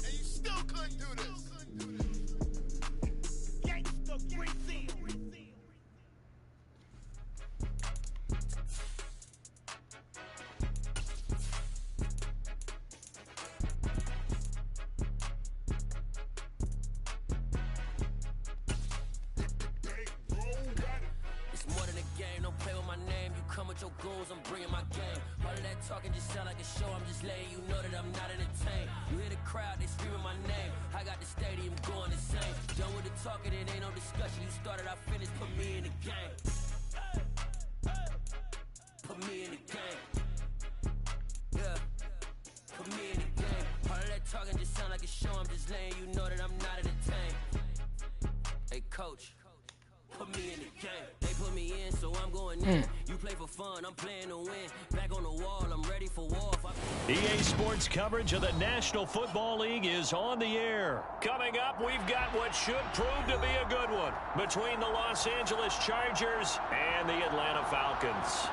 And you still couldn't do this. Gangsta Brazil. Your goals, I'm bringing my game. All of that talking just sound like a show. I'm just letting you know that I'm not entertained. You hear the crowd, they screaming my name. I got the stadium going insane. Done with the talking, it ain't no discussion. You started, I finished. Put me in the game. Put me in the game. Yeah. Put me in the game. All of that talking just sound like a show. I'm just letting you know that I'm not entertained. Hey, coach. Put me in the game. They put me in, so I'm going in. You play for fun, I'm playing to win. Back on the wall, I'm ready for war. EA Sports coverage of the National Football League is on the air. Coming up, we've got what should prove to be a good one between the Los Angeles Chargers and the Atlanta Falcons.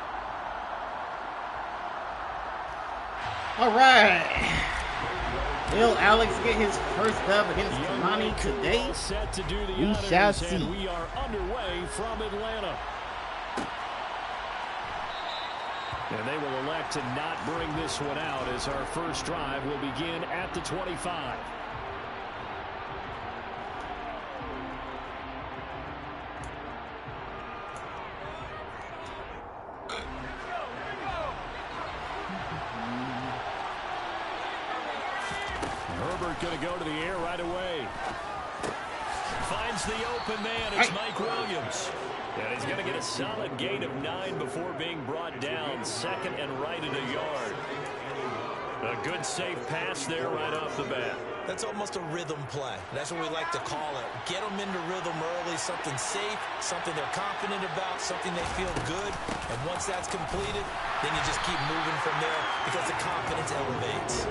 All right. Will Alex get his first dub against Kamani today? Set to do the we shall see. And we are underway from Atlanta. And they will elect to not bring this one out as our first drive will begin at the 25. Herbert going to go to the air right away. Finds the open man. It's Mike Williams. And he's going to get a solid gain of 9 before being brought down. Second and right at a yard. A good safe pass there right off the bat. That's almost a rhythm play. That's what we like to call it. Get them into rhythm early, something safe, something they're confident about, something they feel good. And once that's completed, then you just keep moving from there because the confidence elevates.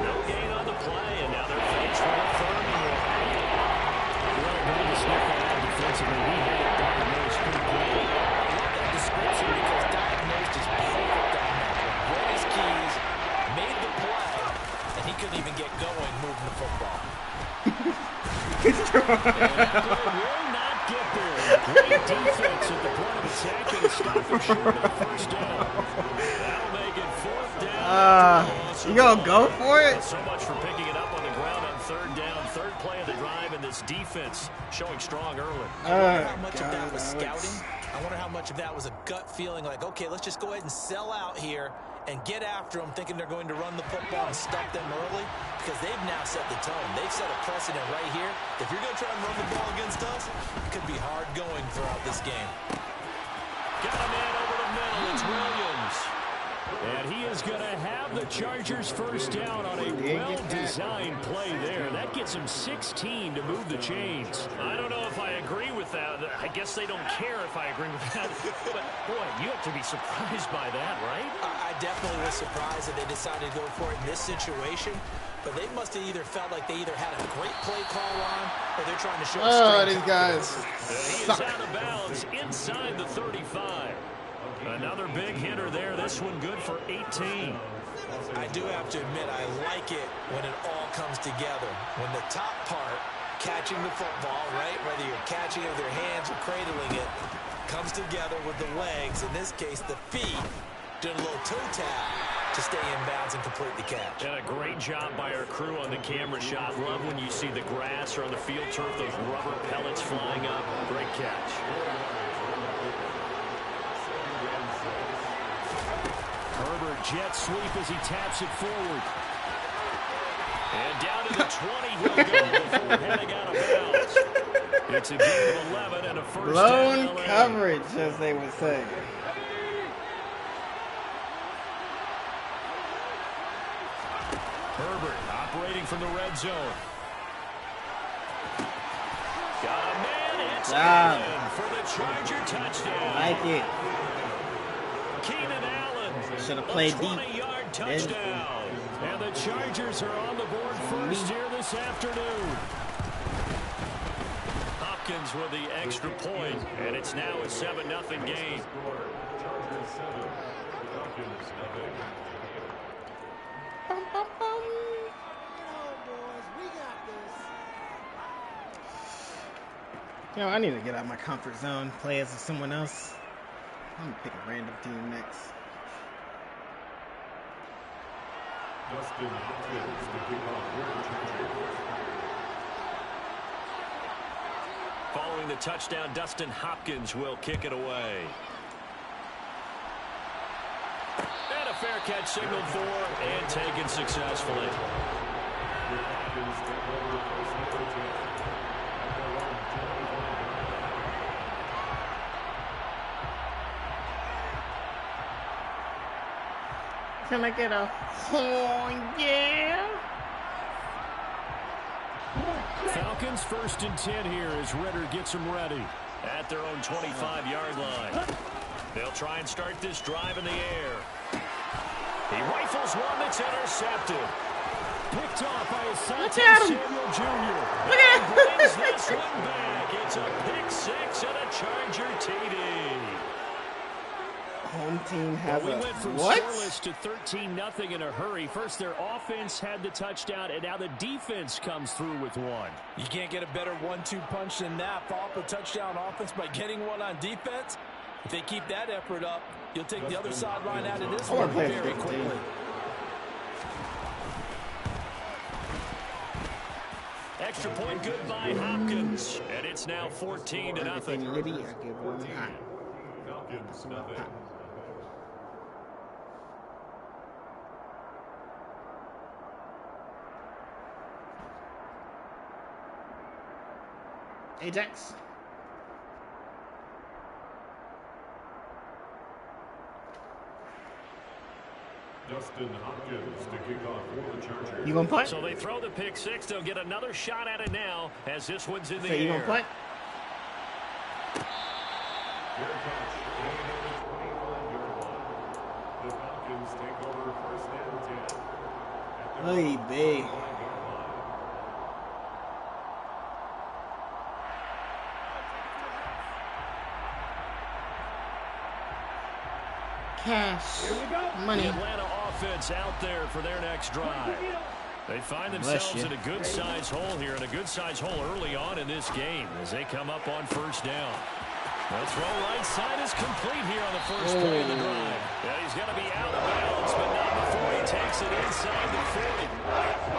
No gain on the play, and now they're faced with a third and one. Well, going to sniff that out defensively. He had it diagnosed pretty quickly. That description because diagnosed is perfect on that. Read his keys, made the play, and he couldn't even get going moving the football. And that play will not get there. Great defense at the point of attack and a stop for short of the first down. That'll make it fourth down. You gonna go for it? So much for picking it up on the ground on third down. Third play of the drive, and this defense showing strong early. I wonder how much of that was scouting. I wonder how much of that was a gut feeling like, okay, let's just go ahead and sell out here and get after them, thinking they're going to run the football and stop them early, because they've now set the tone. They've set a precedent right here. If you're going to try and run the ball against us, it could be hard going throughout this game. Got a man over the middle. It's Williams. And he is going to have the Chargers first down on a well-designed play there. That gets him 16 to move the chains. I don't know if I agree with that. I guess they don't care if I agree with that. But, boy, you have to be surprised by that, right? I definitely was surprised that they decided to go for it in this situation. But they must have either felt like they either had a great play call on or they're trying to show these guys He is out of bounds inside the 35. Another big hitter there. This one good for 18. I do have to admit, I like it when it all comes together. When the top part, catching the football, right, whether you're catching it with your hands or cradling it, comes together with the legs, in this case the feet, doing a little toe tap to stay in bounds and complete the catch. And a great job by our crew on the camera shot. Love when you see the grass or on the field turf, those rubber pellets flying up. Great catch. Herbert jet sweep as he taps it forward. And down to the 20 he'll go before heading out of bounds. It's a game of 11 and a first blown down. coverage, as they would say. Herbert operating from the red zone. Got a man, it's in for the Charger touchdown. Like it. Keenan Allen, should have played deep. 20-yard touchdown. And the Chargers are on the board first here this afternoon. Hopkins with the extra point, and it's now a 7-0 game. Yo, I need to get out of my comfort zone, play as someone else. I'm gonna pick a random team next. Following the touchdown, Dustin Hopkins will kick it away. And a fair catch signaled for and taken successfully. Can I get a yeah? Falcons 1st and 10 here as Ritter gets them ready at their own 25-yard line. They'll try and start this drive in the air. He rifles one that's intercepted. Picked off by Asante Samuel Jr. Look at him. Brings this one back. It's a pick six and a Charger TD. Home team has we went from what? scoreless to 13-0 in a hurry. First, their offense had the touchdown, and now the defense comes through with one. You can't get a better 1-2 punch than that. Follow up a touchdown offense by getting one on defense. If they keep that effort up, you'll take the other sideline out of this one very quickly. Extra point good by Hopkins, and it's now 14-0. Libby, I give one hot. Falcons, nothing. Ajax. Dustin Hopkins to kick off for the Chargers. You gonna punt? So they throw the pick six. They'll get another shot at it now as this one's in the So you air. gonna punt? Fair catch. The Falcons take over 1st and 10. Oy vey. Cash. Money. The Atlanta offense out there for their next drive. They find themselves in a good-sized hole here, and a good-sized hole early on in this game as they come up on 1st down. The throw right side is complete here on the first play of the drive. Yeah, he's going to be out of bounds, but not before he takes it inside the 40.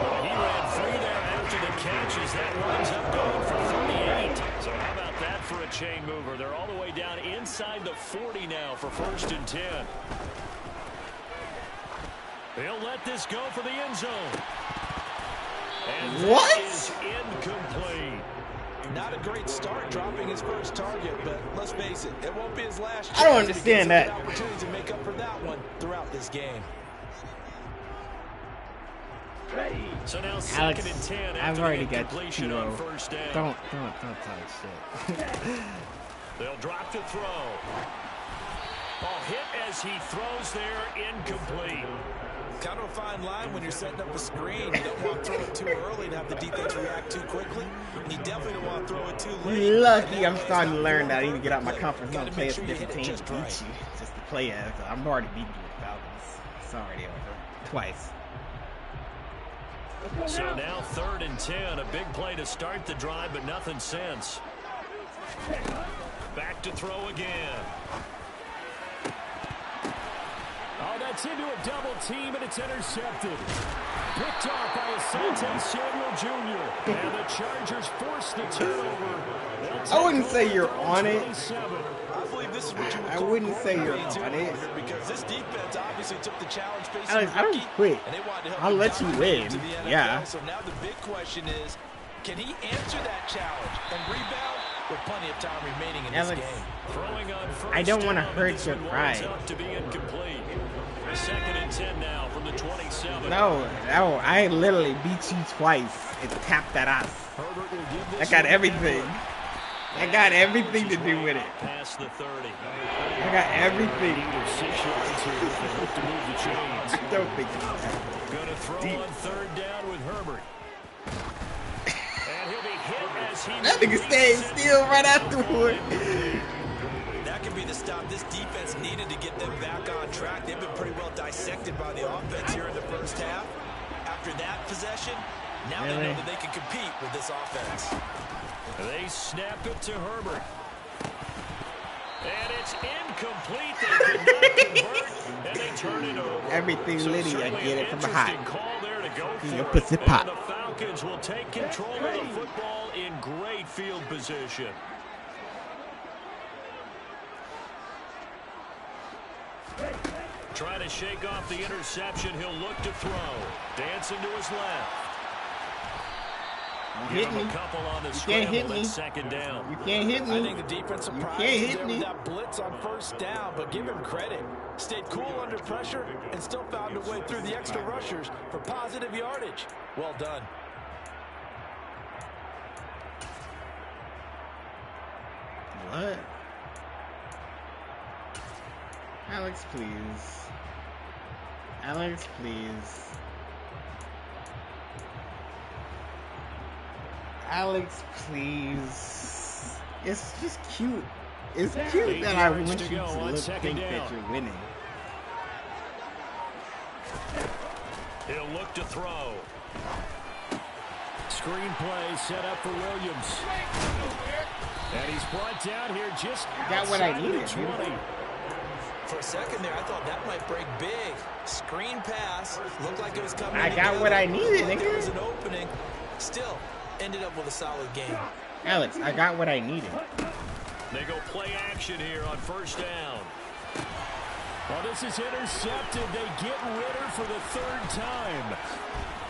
Well, he ran free there after the catch as that winds up going for 38. So how about that for a chain mover. They're all the way down inside the 40 now for 1st and 10. They'll let this go for the end zone. And what? That is incomplete. Not a great start dropping his first target, but let's face it, it won't be his last chance. I don't understand that. Opportunity to make up for that one throughout this game. So now Alex, 2nd and 10. I've already got completion on 1st down. Don't talk shit. They'll drop to throw. Ball hit as he throws there, incomplete. Kind of a fine line when you're setting up a screen. You don't want to throw it too early and have the defense react too quickly. And you definitely don't want to throw it too late. Lucky I'm starting to learn that I need to get out my comfort zone and play as a different team to beat you. Just to play as. I'm already beating you with Falcons. It's already over. Twice. So now 3rd and 10. A big play to start the drive, but nothing since. Back to throw again. Oh, that's into a double team, and it's intercepted. Picked off by Asante Samuel Jr. And the Chargers force the turnover. I wouldn't say you're on it. I believe this is what you would I call wouldn't say you're growing pains on here, it. because this defense obviously took the challenge facing Alex, I rookie, don't quit. and they wanted to help I'll him let you dominate win. into the NFL. Yeah. So now the big question is, can he answer that challenge and rebound with plenty of time remaining in Alex, this game? Throwing on first I don't want to down, hurt this your one pride. winds up to be incomplete. 2nd and 10 now from the 27. No, I literally beat you twice and tapped that ass. I got everything. I got everything to do with it. Past the 30. I got everything. I don't think it's that. Going to throw Deep. on 3rd down with Herbert. And he'll be hit as he That nigga stayed still right afterward. That could be the stop this defense needed to get them back on track. They've been pretty well dissected by the offense here in the first half. After that possession, now they know that they can compete with this offense. They snap it to Herbert. And it's incomplete. They could not convert, and they turn it over. Everything litty, I get it from behind. Call there to go for Your it. pussy pop. And the Falcons will take control of the football in great field position. Trying to shake off the interception. He'll look to throw. Dancing to his left. Hit me. A couple on the You can't hit scramble me. at 2nd down. You can't hit I me. think the defense You surprised can't him hit there me. with that blitz on 1st down, but give him credit. Stayed cool under pressure and still found a way through the extra rushers for positive yardage. Well done. What? Alex, please. Alex, please. Alex, please. It's just cute. It's cute that I want you to look think that you're winning. He'll look to throw. Screen play set up for Williams. And he's brought down here just Got what I needed, 20. For a second there, I thought that might break big. Screen pass. Looked like it was coming I got what I needed, like there was nigga. an opening. Still, ended up with a solid game. Alex, I got what I needed. They go play action here on 1st down. Well, this is intercepted. They get Ritter for the 3rd time.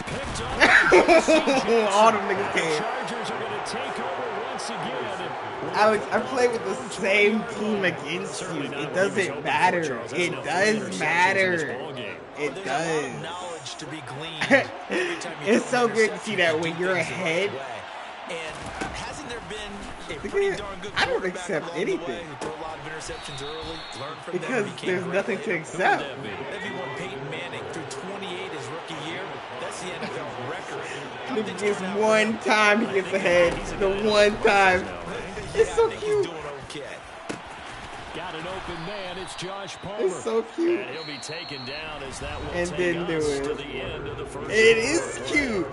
Picked up. All them niggas The came. Chargers are going to take over once again. Alex, I play with the same team against you. It doesn't matter. It does matter. It does. Knowledge to be gleaned. It's so good to see that when you're ahead. And hasn't there been a pretty darn good I don't quarterback accept along the anything. way who threw a lot of interceptions early, learned from Because them, became there's great? nothing to accept. Everyone, Peyton Manning threw 28 his rookie year. That's the NFL record. How Look, things just turn out one time he gets ahead. The one time. It's so he's cute. doing okay. Got an open man. It's Josh Palmer. It's so cute. And he'll be taken down as that will And take didn't do us it. to the end of the first It quarter. is cute.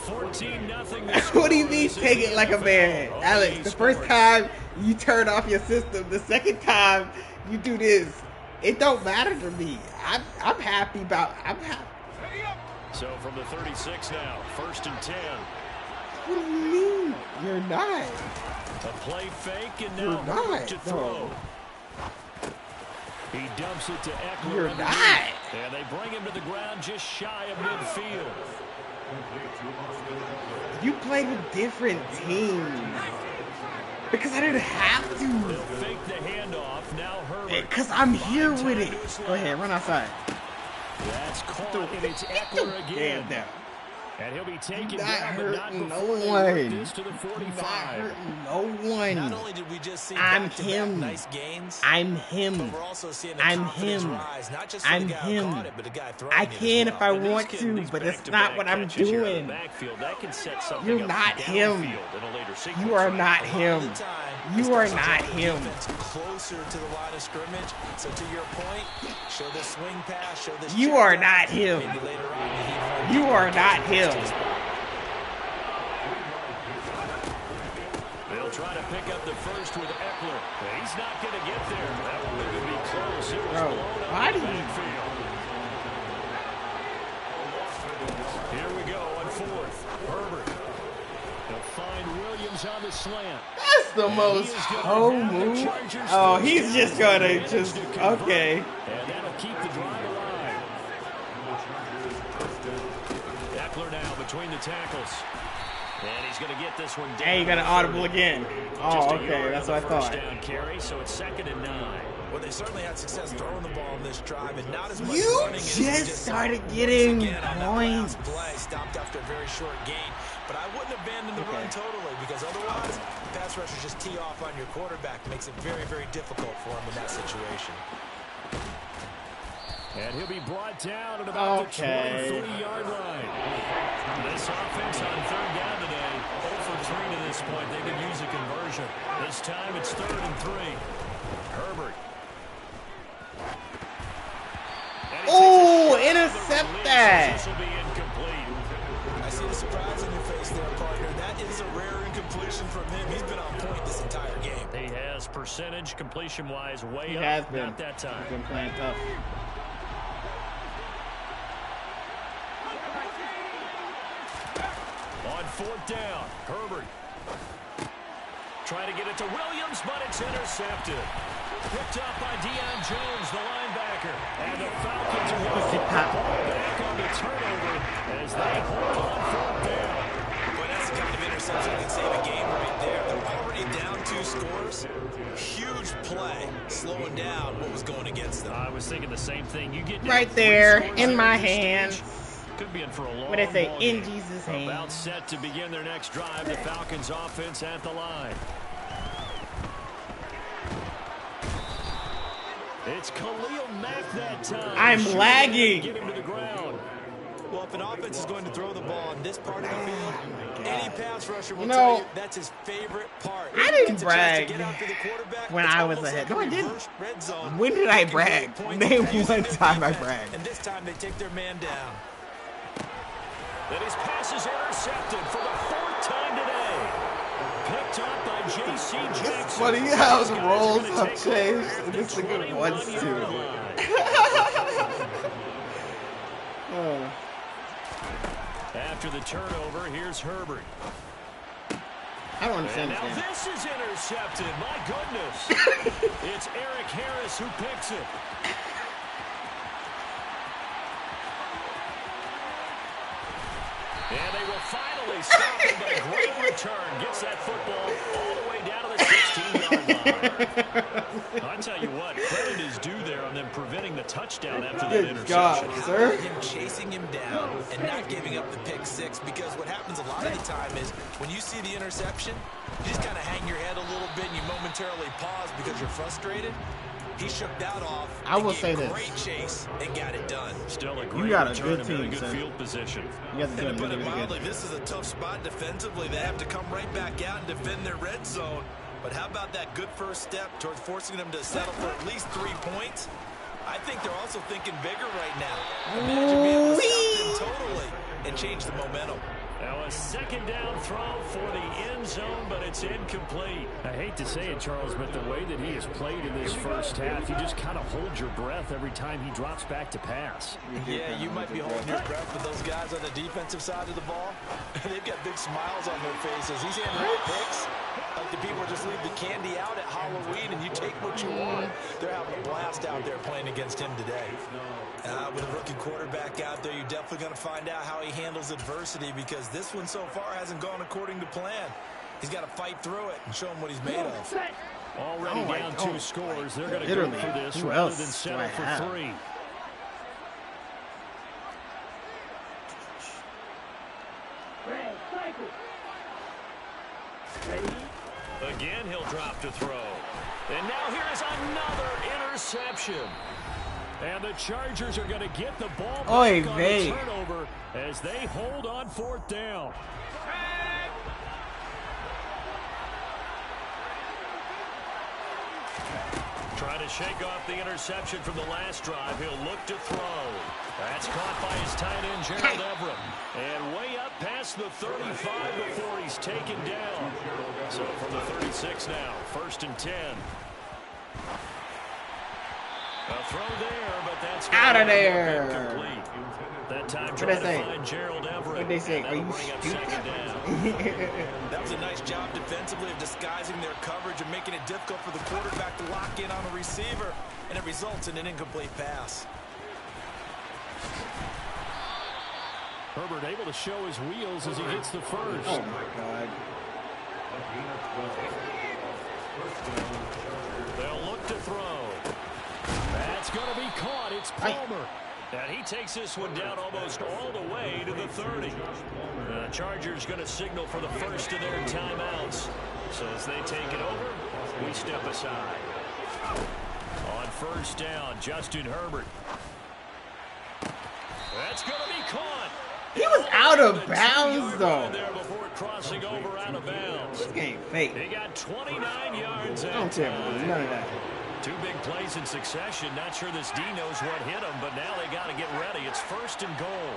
14-0. What do you mean take it like a man? Alex, the first time you turn off your system, the second time you do this, it don't matter to me. I'm happy. So from the 36 now, 1st and 10. What do you mean? You're not. A play fake, and You're now not, to no. throw. He dumps it to Eckler. You're underneath. not. And they bring him to the ground just shy of midfield. You played with different teams. Because I didn't have to. They'll fake the handoff. Now Herbert. Because I'm here with it. Go ahead, run outside. That's caught, and it's Eckler again. Damn. And he'll be taken Not down, but not hurting before no they one. work this to the 45. Not hurting no one. Not only did we just see I'm back-to-back him. nice gains, I'm him. but we're also seeing the I'm confidence him. rise, not just for I'm the guy who him. caught it, but the guy throwing I it as can if I well. want to, but that's not what I'm catches here in the doing. backfield, that can set something You're up not him. downfield in a later sequence. You are not A lot him. of the time, You it are starts to not drive the him. defense closer to the line of scrimmage. So to your point, show this swing pass, show this You check are down. not him. Maybe later on, he You are not him. They'll try to pick up the first with Eckler. He's not going to get there. That won't even be close. It was Bro, blown up why in do the you- backfield. Here we go on fourth. Herbert. They'll find Williams on the slant. That's the most hoe move. Oh, he's just gonna just okay. And that'll keep the drive alive. Eckler now between the tackles. And he's going to get this one down. And you got an audible again. Just Oh, a okay, yard that's on what I the first thought. down carry, so it's 2nd and 9. Well, they certainly had success throwing the ball in this drive, and not as much You running as we just started saw. getting Once again, on that points. last play, stopped after a very short gain. But I wouldn't abandon the run totally, because otherwise, pass rushers just tee off on your quarterback. Makes it very, very difficult for him in that situation. And he'll be brought down at about the 23-yard line. This offense on 3rd down today, 0 for 3 to this point. They could use a conversion. This time it's 3rd and 3. Herbert. And he Oh, takes a shot intercept on the release. that. This will be incomplete. I see the surprise in your face there, partner. That is a rare incompletion from him. He's been on point this entire game. He has percentage completion-wise way He up. has been. Not that time. He's been playing tough. On 4th down, Herbert. Trying to get it to Williams, but it's intercepted. Picked up by Deion Jones, the linebacker. And the Falcons are going to get the ball back on the turnover as they hold on 4th down. Boy, that's the kind of interception that can save a game right there. They're already down 2 scores. Huge play, slowing down what was going against them. I was thinking the same thing. You get Right there, in my hand. Could be in for a long What they say, ball in game. Jesus' About hand. set to begin their next drive. The Falcons offense at the line. It's Khalil Mack that time. I'm Shooting lagging. to get him to the ground. Well, if an offense is going to throw the ball in this part of the field, any pass rusher will You tell know, you that's his favorite part. I didn't Gets a chance to brag get out to the quarterback. when It's I was almost ahead. like No, a I didn't. reverse red zone. When did I They can brag? get points Name using one their time I defense, bragged. And this time they take their man down. And his pass is intercepted for the 4th time today. Picked up by J.C. Jackson. Funny how the These guys are roles gonna have take changed, over and the this nigga wants 21-yard to. line. After the turnover, here's Herbert. I don't And understand now this game. this is intercepted. My goodness. It's Eric Harris who picks it. And they will finally stop him, but a great return. Gets that football all the way down to the 16-yard line. I tell you what, credit is due there on them preventing the touchdown after that Good interception. God, sir. Him chasing him down and not giving up the pick 6, because what happens a lot of the time is when you see the interception, you just kind of hang your head a little bit and you momentarily pause because you're frustrated. He shook that off. I will and say gave this. Great chase and got it done. Still a great got a return good and very team, good sir. field position. You guys are And doing to put really, it really mildly, good. this is a tough spot defensively. They have to come right back out and defend their red zone. But how about that good first step towards forcing them to settle for at least 3 points? I think they're also thinking bigger right now. Imagine being able to stop them totally and change the momentum. Now a second down throw for the end zone, but it's incomplete. I hate to say it, Charles, but the way that he has played in this first half, you just kind of hold your breath every time he drops back to pass. Yeah, you might be holding your breath, but those guys on the defensive side of the ball, they've got big smiles on their faces. He's handing out picks like the people just leave the candy out at Halloween and you take what you want. They're having a blast out there playing against him today. With a rookie quarterback out there, you're definitely going to find out how he handles adversity, because this one so far hasn't gone according to plan. He's got to fight through it and show him what he's made of. Already down 2 scores. They're going to go for this rather than settle for 3. Again, he'll drop to throw. And now here's another interception. And the Chargers are going to get the ball back on the turnover as they hold on 4th down. Trying to shake off the interception from the last drive. He'll look to throw. That's caught by his tight end, Gerald Everett. And way up past the 35 before he's taken down. So from the 36 now, 1st and 10. A throw there, but that's out of there. Incomplete. That time trying to find Gerald Everett. What they say? Are you stupid? That was a nice job defensively of disguising their coverage and making it difficult for the quarterback to lock in on a receiver, and it results in an incomplete pass. Herbert able to show his wheels as he gets the first. Oh my God. They'll look to throw. That's going to be caught. It's Palmer. And he takes this one down almost all the way to the 30. The Chargers going to signal for the first of their timeouts. So as they take it over, we step aside. On 1st down, Justin Herbert. That's going to be caught. He was out of bounds, though. There before crossing over out of bounds. This game fake. He got 29 yards. I don't care about none of that. 2 big plays in succession. Not sure this D knows what hit him, but now they got to get ready. It's 1st and goal.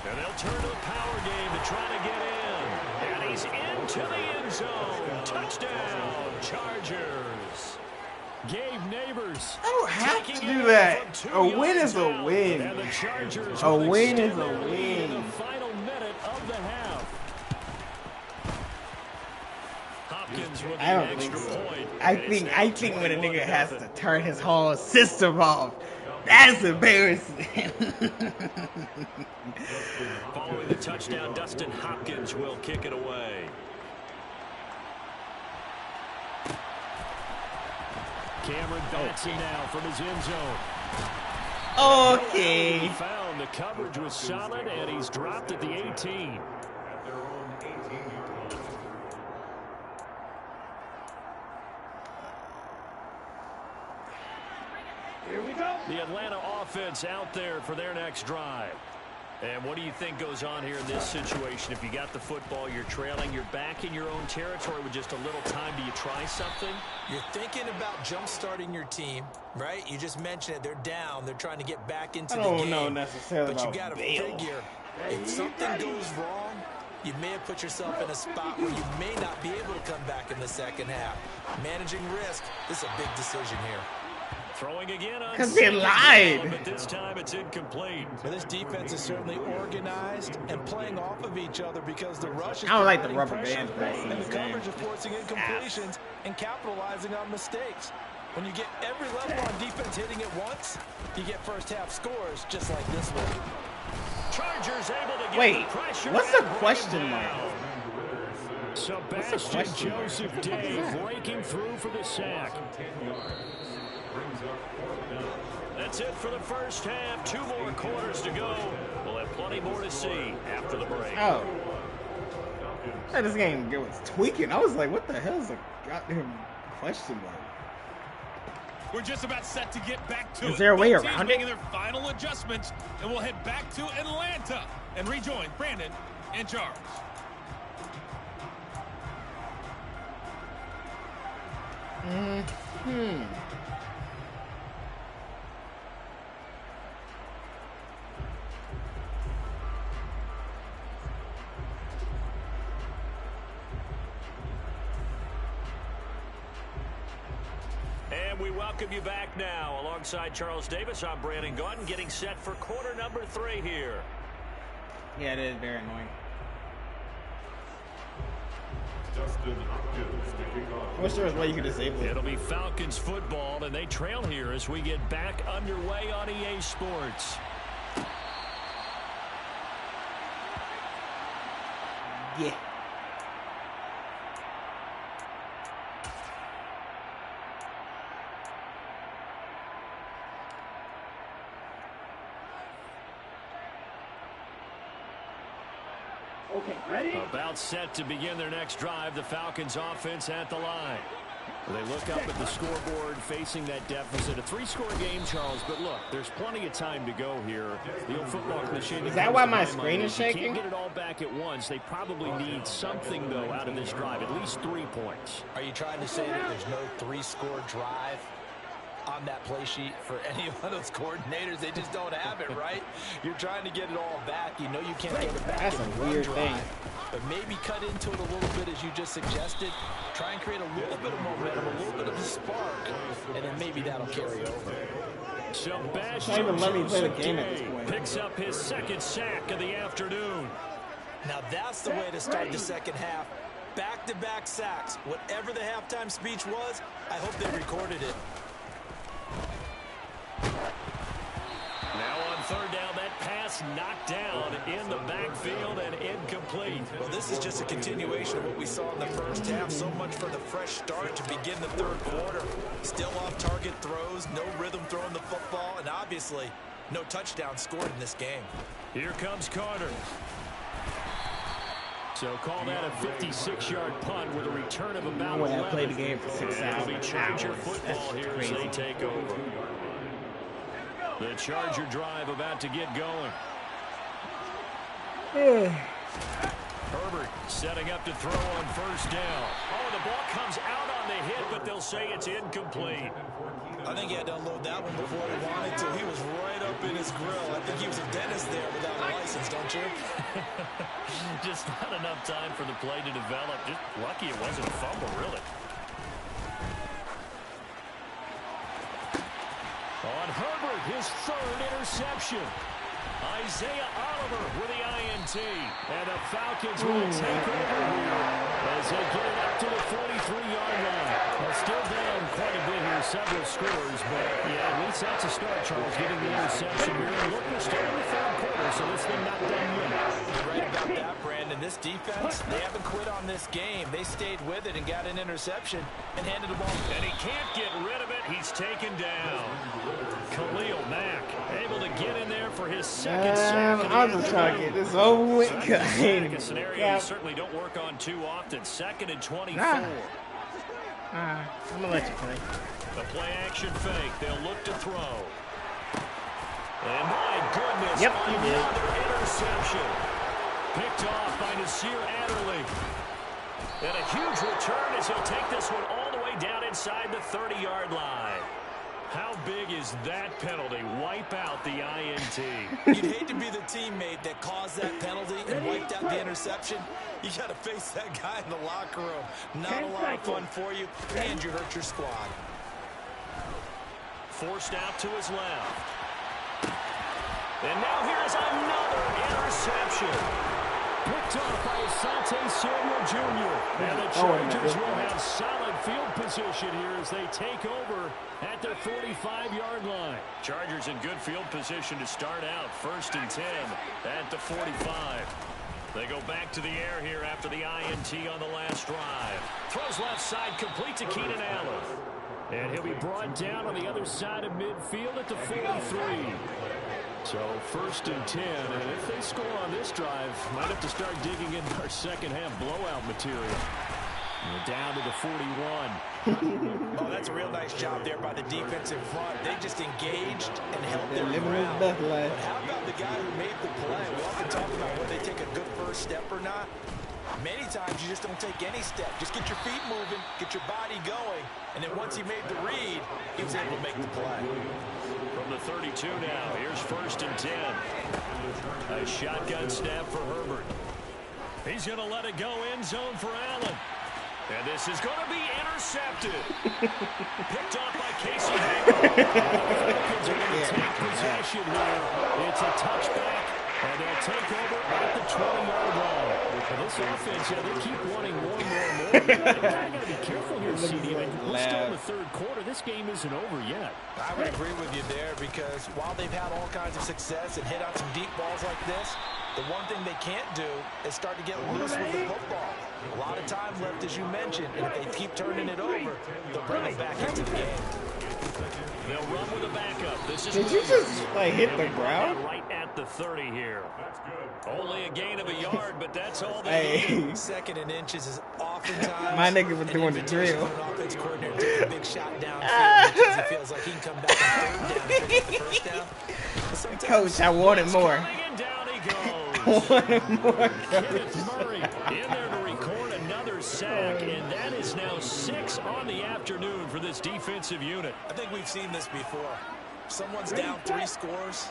And they'll turn to the power game to try to get in. And he's into the end zone. Touchdown, Chargers. Gabe Neighbors. I don't have to do that. A win is a win. A win is a win. The final minute of the half. I don't think so. I think when a nigga has to turn his whole system off, that's embarrassing. Following the touchdown, Dustin Hopkins will kick it away. Cameron Batson now from his end zone. Okay. He found the coverage was solid, and he's dropped at the 18. Here we go. The Atlanta offense out there for their next drive. And what do you think goes on here in this situation? If you got the football, you're trailing, you're back in your own territory with just a little time. Do you try something? You're thinking about jump-starting your team, right? You just mentioned it. They're down. They're trying to get back into the game. I don't know necessarily but you about got to Bale. figure, if something goes wrong, you may have put yourself in a spot where you may not be able to come back in the second half. Managing risk, this is a big decision here. Throwing again on because they lied. But this time it's incomplete. But this defense is certainly organized and playing off of each other because the rush is I don't like the rubber band thing. and the coverage is forcing incompletions and capitalizing on mistakes. When you get every level on defense hitting it once, you get first half scores just like this one. Chargers able to get Wait, the pressure. what's the question mark? Sebastian Joseph Day breaking through for the sack. That's it for the first half. 2 more quarters to go. We'll have plenty more to see after the break. Oh. Hey, this game was tweaking. I was like, what the hell is a goddamn question mark? We're just about set to get back to it. Is there a way Both around teams it? making their final adjustments, and we'll head back to Atlanta and rejoin Brandon and Charles. And we welcome you back now. Alongside Charles Davis, I'm Brandon Gunn, getting set for quarter number 3 here. Yeah, it is very annoying. I wish there was a way you could disable it. It'll be Falcons football, and they trail here as we get back underway on EA Sports. Yeah. Okay, ready? About set to begin their next drive, the Falcons offense at the line. They look up at the scoreboard facing that deficit. A 3-score game, Charles, but look, there's plenty of time to go here. The old football cliche. Is that why my screen is shaking? Can't get it all back at once. They probably need something, though, out of this drive, at least 3 points. Are you trying to say that there's no 3-score drive on that play sheet for any of those coordinators? They just don't have it, right? You're trying to get it all back. You know you can't get it back. That's a weird thing. But maybe cut into it a little bit as you just suggested. Try and create a little bit of momentum, a little bit of a spark, and then maybe that'll carry over. Sebastian even let me play the game at this point. Picks up his 2nd sack of the afternoon. Now that's the way to start the second half. Back-to-back sacks. Whatever the halftime speech was, I hope they recorded it. Now on 3rd down, that pass knocked down in the backfield and incomplete. Well, this is just a continuation of what we saw in the first half. So much for the fresh start to begin the 3rd quarter. Still off-target throws, no rhythm throwing the football, and obviously no touchdown scored in this game. Here comes Carter. So call that a 56-yard punt with a return of about 11. I played the game for 6 hours. It'll be Charger football here as they take over. The Charger drive about to get going. Herbert setting up to throw on 1st down. Oh, the ball comes out on the hit, but they'll say it's incomplete. I think he had to unload that one before he wanted to. He was right up in his grill. I think he was a dentist there without a license, don't you? Just not enough time for the play to develop. Just lucky it wasn't a fumble, really. On Herbert, his 3rd interception. Isaiah Oliver with the INT. And the Falcons will take over here as they get it up to the 43-yard line. Well, still down quite a bit here, several scores, but yeah, at least that's a start, Charles, getting the interception here. And look, we're still in the 3rd quarter, so this thing not done yet. You're right about that, Brandon. This defense, they haven't quit on this game. They stayed with it and got an interception and handed the ball. And he can't get rid of it. He's taken down. Khalil Mack able to get in there for his 2nd sack. I'm just trying to get this over with. A scenario you certainly don't work on too often. 2nd and 24. I'm going to let you play. The play action fake. They'll look to throw. And my goodness, another interception. Picked off by Nasir Adderley. And a huge return as he'll take this one all the way down inside the 30-yard line. How big is that penalty? Wipe out the INT. You'd hate to be the teammate that caused that penalty and wiped out the interception. You got to face that guy in the locker room. Not a lot of fun for you, and you hurt your squad. Forced out to his left. And now here's another interception. Picked off by Asante Samuel Jr. And the Chargers will have solid field position here as they take over at their 45-yard line. Chargers in good field position to start out. 1st and 10 at the 45. They go back to the air here after the INT on the last drive. Throws left side, complete to Keenan Allen. And he'll be brought down on the other side of midfield at the 43. So 1st and 10, and if they score on this drive, might have to start digging into our second half blowout material. We're down to the 41. Oh, that's a real nice job there by the defense in front. They just engaged and held their ground. But how about the guy who made the play? We often talk about whether they take a good first step or not. Many times you just don't take any step. Just get your feet moving, get your body going, and then once he made the read, he was able to make the play. From the 32 now, here's 1st and 10. A shotgun snap for Herbert. He's going to let it go end zone for Allen. And this is going to be intercepted. Picked off by Casey Hayward. The Falcons are going to take possession here. It's a touchback, and they'll take over at the 20-yard line. And this offense, they keep wanting more. They kind of got to be careful here, CD. We're still in the third quarter. This game isn't over yet. I would agree with you there because while they've had all kinds of success and hit on some deep balls like this, the one thing they can't do is start to get loose with the football. A lot of time left, as you mentioned, and if they keep turning it over, they'll bring it back into the game. They'll run with a backup. This is Did you just like hit the ground? Right at the 30 here. Only a gain of a yard, but that's all they need. Second and inches is oftentimes. My nigga was doing the drill. Offense coordinator takes a big shot downfield because he feels like he can come back on third down and pick up the first down. Coach, I wanted more. And down he goes. I wanted more. Kenneth Murray in there to record another sack, and that is now 6 on the afternoon for this defensive unit. I think we've seen this before. Someone's down 3 scores.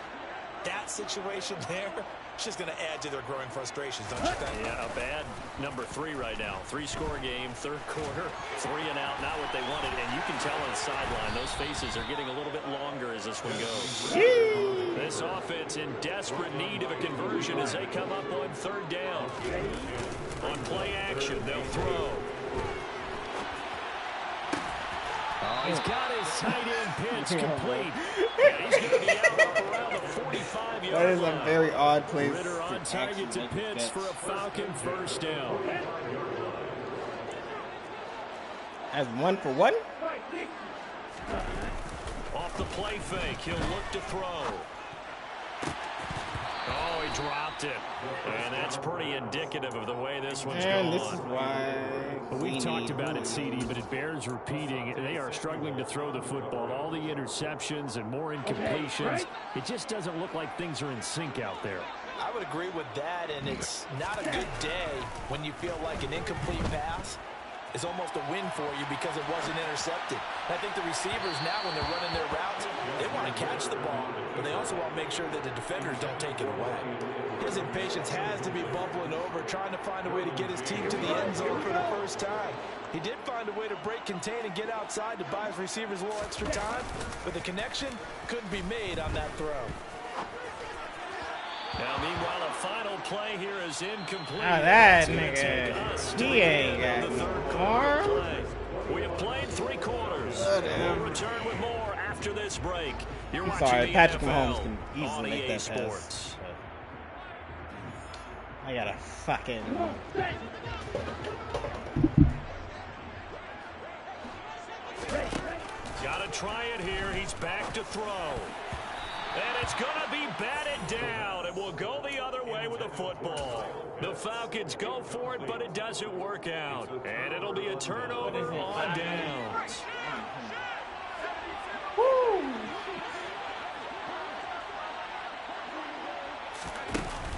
That situation there, it's just going to add to their growing frustrations, don't you think? Yeah, a bad number 3 right now. 3-score game, third quarter, 3 and out, not what they wanted. And you can tell on the sideline, those faces are getting a little bit longer as this one goes. This offense in desperate need of a conversion as they come up on third down. On play action, they'll throw. Oh, he's got his tight end pitch complete. And he's going to be out up around the 45-yard line. That is a very odd place. Ritter on target to pitch for a Falcon first down. As 1 for 1. Off the play fake, he'll look to throw. Oh, he dropped it. And that's pretty indicative of the way this one's going. And this is why we've talked about it, CD, but it bears repeating. They are struggling to throw the football. All the interceptions and more incompletions. It just doesn't look like things are in sync out there. I would agree with that, and it's not a good day when you feel like an incomplete pass is almost a win for you because it wasn't intercepted. And I think the receivers now, when they're running their routes, they want to catch the ball, but they also want to make sure that the defenders don't take it away. His impatience has to be bubbling over, trying to find a way to get his team to the end zone for the first time. He did find a way to break, contain, and get outside to buy his receivers a little extra time, but the connection couldn't be made on that throw. Now, meanwhile, a final play here is incomplete. Now that nigga, he ain't got no arm. We have played 3 quarters. We'll return with more after this break. You're watching sorry, the Patrick NFL Mahomes can easily on make EA that Sports. pass. I gotta fucking. Gotta try it here. He's back to throw. And it's going to be batted down. It will go the other way with the football. The Falcons go for it, but it doesn't work out. And it'll be a turnover on downs.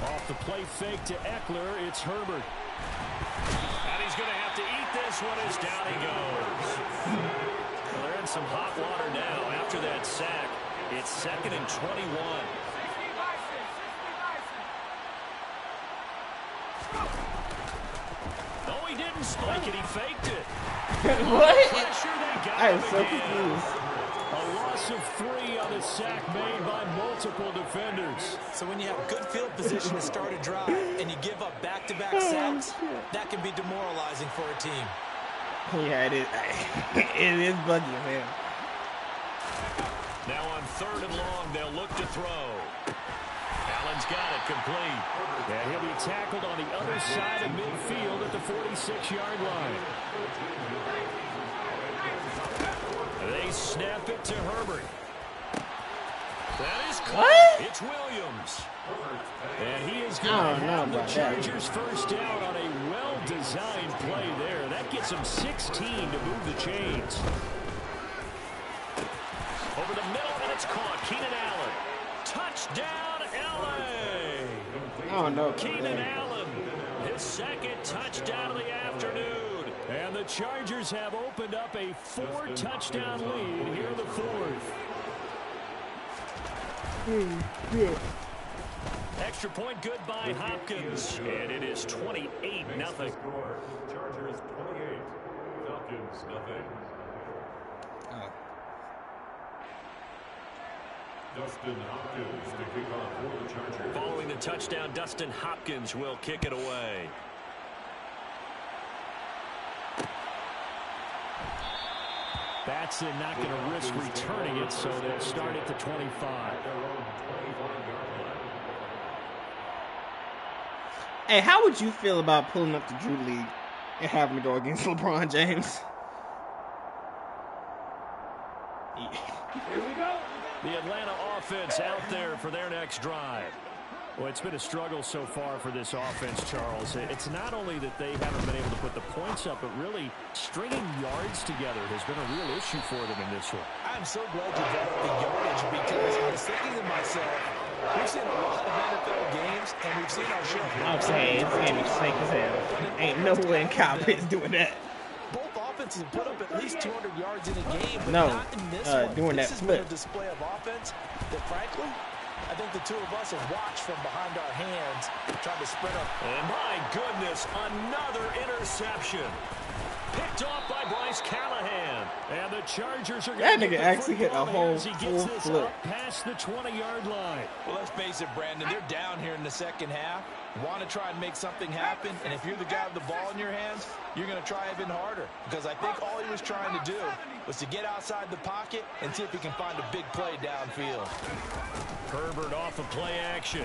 Off the play fake to Eckler, it's Herbert. And he's going to have to eat this one as down he goes. Well, they're in some hot water now after that sack. It's 2nd and 21. Oh, he didn't spike it. He faked it. What? I am so confused. A loss of 3 on the sack made by multiple defenders. So when you have good field position to start a drive and you give up back-to-back sacks, that can be demoralizing for a team. Yeah, it is. It is buggy, man. Now on 3rd and long, they'll look to throw. Allen's got it complete. And he'll be tackled on the other side of midfield at the 46-yard line. They snap it to Herbert. That is caught. What? It's Williams. And he is going to have the Chargers first down on a well-designed play there. That gets him 16 to move the chains. Over the middle, and it's caught. Keenan Allen. Touchdown, L.A. Oh, no. Keenan Allen, his 2nd touchdown of the afternoon. And the Chargers have opened up a 4-touchdown lead here in the 4th. Extra point good by Hopkins. And it is 28-0. Chargers 28, Falcons, nothing. Oh. Dustin Hopkins to kick off for the Chargers. Following the touchdown, Dustin Hopkins will kick it away. Batson not going to risk returning it, so they'll start at the 25. Hey, how would you feel about pulling up the Drew League and having to go against LeBron James? Here we go. The Atlanta offense out there for their next drive. Well, it's been a struggle so far for this offense, Charles. It's not only that they haven't been able to put the points up, but really stringing yards together has been a real issue for them in this one. I'm so glad you brought up the yardage because I was thinking to myself, we've seen a lot of NFL games, and we've seen our show. I'm saying, this game is snake as hell. Ain't no way in Kyle Pitts doing that. Both offenses put up at least 200 yards in a game, but no, not in this one. doing this that has flip. been a display of offense that, frankly, I think the two of us have watched from behind our hands, trying to spread up. And my goodness, another interception. Picked off by Bryce Callahan. And the Chargers are that going to nigga actually hit a whole as he gets full this flip. up past the 20-yard line. Well, let's face it, Brandon, they're down here in the second half. Want to try and make something happen, and if you're the guy with the ball in your hands, you're going to try even harder, because I think all he was trying to do was to get outside the pocket and see if he can find a big play downfield. Herbert off of play action.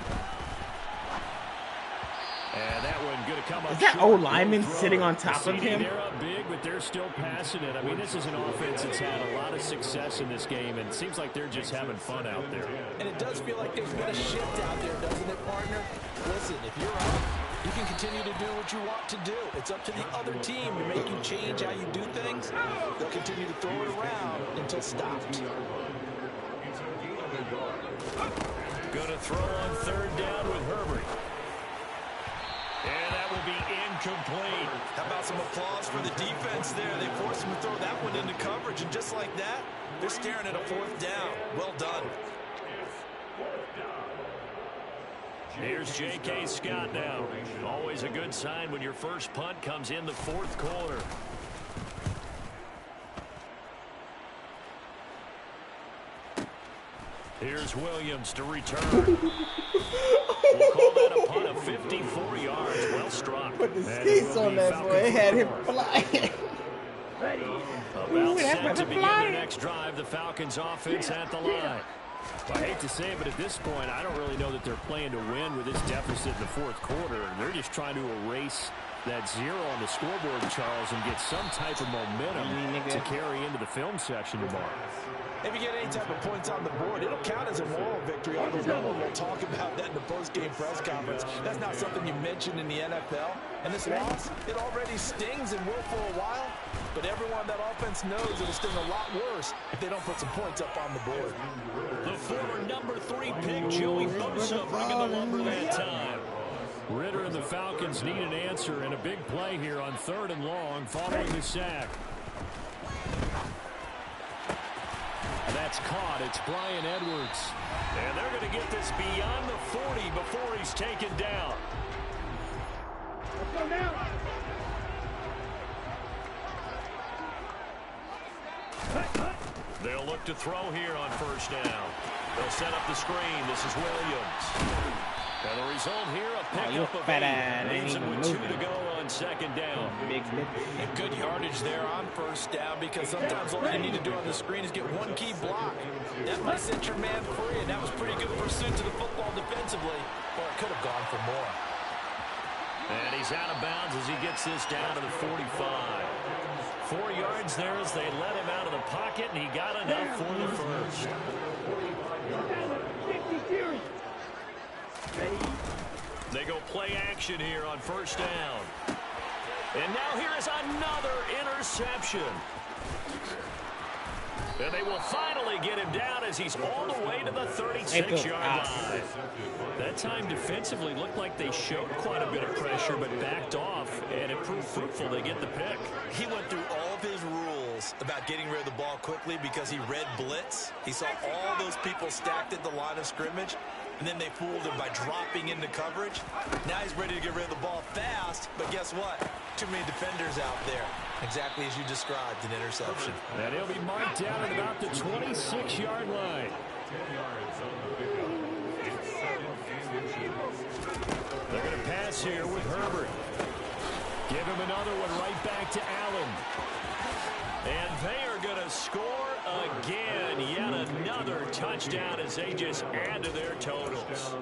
And that one going to come up. Is that short. old lineman sitting on top of him? They're up big, but they're still passing it. I mean, this is an offense that's had a lot of success in this game, and it seems like they're just having fun out there. And it does feel like there's been a shift out there, doesn't it, partner? Listen, if you're up, you can continue to do what you want to do. It's up to the other team to make you change how you do things. They'll continue to throw it around until stopped. Going to throw on third down with Herbert. And that will be incomplete. How about some applause for the defense there? They forced him to throw that one into coverage, and just like that, they're staring at a fourth down. Well done. Here's J.K. Scott now. Always a good sign when your first punt comes in the fourth quarter. Here's Williams to return. We'll call that a punt of 54 yards. Well struck. Put the skates on that boy. It had him flying. About set to begin their next drive. The Falcons offense at the line. I hate to say it, but at this point, I don't really know that they're playing to win with this deficit in the fourth quarter. They're just trying to erase that zero on the scoreboard, Charles, and get some type of momentum to carry into the film section tomorrow. If you get any type of points on the board, it'll count as a moral victory, although no one will talk about that in the post-game press conference. That's not something you mentioned in the NFL. And this loss, it already stings and will for a while, but everyone on that offense knows it'll sting a lot worse if they don't put some points up on the board. The former number 3 pick, Joey Bosa, bringing the lumber that time. Ritter and the Falcons need an answer and a big play here on 3rd and long following the sack. That's caught. It's Brian Edwards. And they're going to get this beyond the 40 before he's taken down. Let's go now. They'll look to throw here on first down. They'll set up the screen. This is Williams. And the result here, a pickup of 8. Leaves him with 2 to go on second down. And good yardage there on first down, because sometimes all you need to do on the screen is get one key block. That might set your man free, and that was pretty good pursuit to the football defensively, or it could have gone for more. And he's out of bounds as he gets this down to the 45. 4 yards there as they let him out of the pocket, and he got enough for the first. They go play action here on first down. And now here is another interception. And they will finally get him down as he's all the way to the 36-yard line. That time defensively looked like they showed quite a bit of pressure but backed off, and it proved fruitful. They get the pick. He went through all of his rules about getting rid of the ball quickly because he read blitz. He saw all those people stacked at the line of scrimmage, and then they fooled him by dropping into coverage. Now he's ready to get rid of the ball fast, but guess what? Too many defenders out there. Exactly as you described, an interception. And he'll be marked down at about the 26-yard line. 10 yards on the pickup. It's 7 inches. They're going to pass here with Herbert. Give him another one right back to Allen. And they are going to score again. Yet another touchdown as they just add to their totals.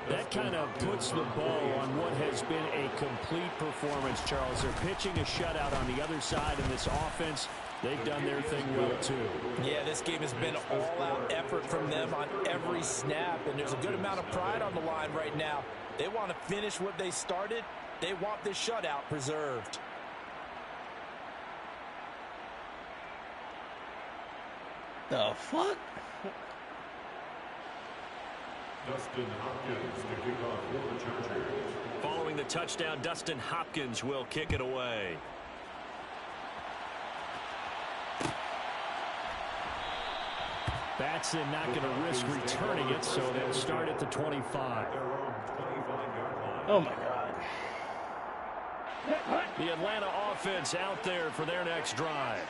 That kind of puts the bow on what has been a complete performance, Charles. They're pitching a shutout on the other side in this offense. They've done their thing well, too. Yeah, this game has been all-out effort from them on every snap, and there's a good amount of pride on the line right now. They want to finish what they started. They want this shutout preserved. The fuck? Dustin Hopkins to kick off for the Chargers. Following the touchdown, Dustin Hopkins will kick it away. Batson not going to risk returning it, so they'll start at the 25. Oh, my God. The Atlanta offense out there for their next drive.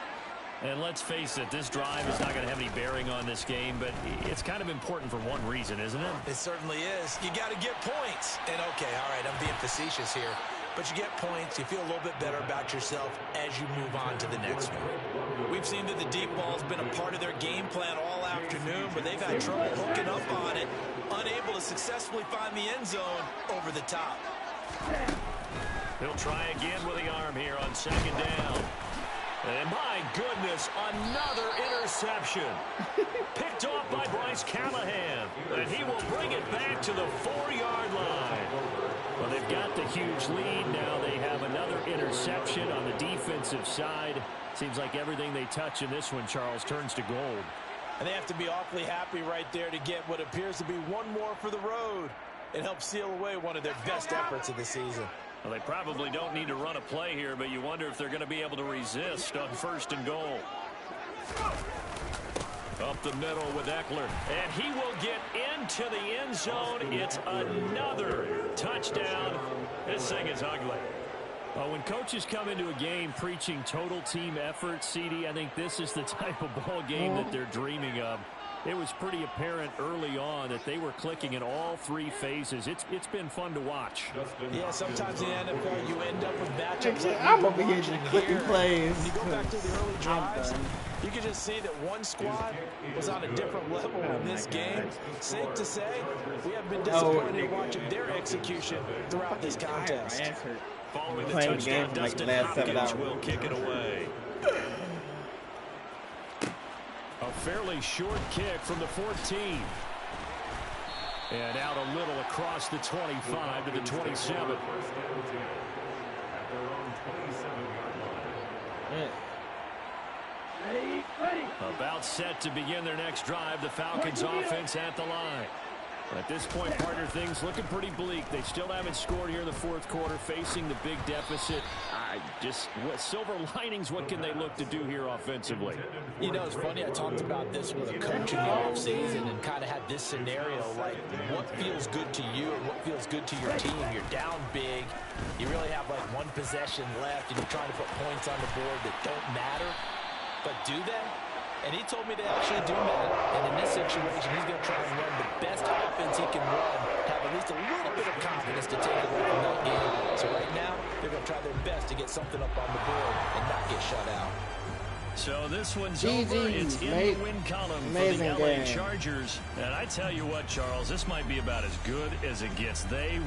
And let's face it, this drive is not going to have any bearing on this game, but it's kind of important for one reason, isn't it? It certainly is. You got to get points. And, okay, all right, I'm being facetious here. But you get points, you feel a little bit better about yourself as you move on to the next one. We've seen that the deep ball has been a part of their game plan all afternoon, but they've had trouble hooking up on it, unable to successfully find the end zone over the top. He'll try again with the arm here on second down. And my goodness, another interception. Picked off by Bryce Callahan. And he will bring it back to the 4-yard line. Well, they've got the huge lead. Now they have another interception on the defensive side. Seems like everything they touch in this one, Charles, turns to gold. And they have to be awfully happy right there to get what appears to be one more for the road. It helps seal away one of their best efforts of the season. Well, they probably don't need to run a play here, but you wonder if they're going to be able to resist on 1st and goal. Up the middle with Eckler, and he will get into the end zone. It's another touchdown. This thing is ugly. Well, when coaches come into a game preaching total team effort, CD, I think this is the type of ball game that they're dreaming of. It was pretty apparent early on that they were clicking in all 3 phases. It's been fun to watch. Yeah, sometimes in the NFL you end up with matchups like I'm over here just clicking plays. When you go back to the early drives, you can just see that one squad was on a different level in this game. Safe to say, we have been disappointed in watching their execution throughout this contest. Following the touchdown, Dustin Hopkins will kick it away. A fairly short kick from the 14. And out a little across the 25 to the 27. About set to begin their next drive. The Falcons offense at the line. At this point, partner, things looking pretty bleak. They still haven't scored here in the 4th quarter, facing the big deficit. Silver linings, what can they look to do here offensively? You know, it's funny, I talked about this with a coach in the offseason and kind of had this scenario, like what feels good to you and what feels good to your team. You're down big. You really have like one possession left, and you're trying to put points on the board that don't matter. But do they? And he told me they actually do matter. And in this situation, he's going to try and run the best offense he can run, have at least a little bit of confidence to take away from that game. So right now, they're going to try their best to get something up on the board and not get shut out. So this one's over. It's in the win column for the LA Chargers. And I tell you what, Charles, this might be about as good as it gets. They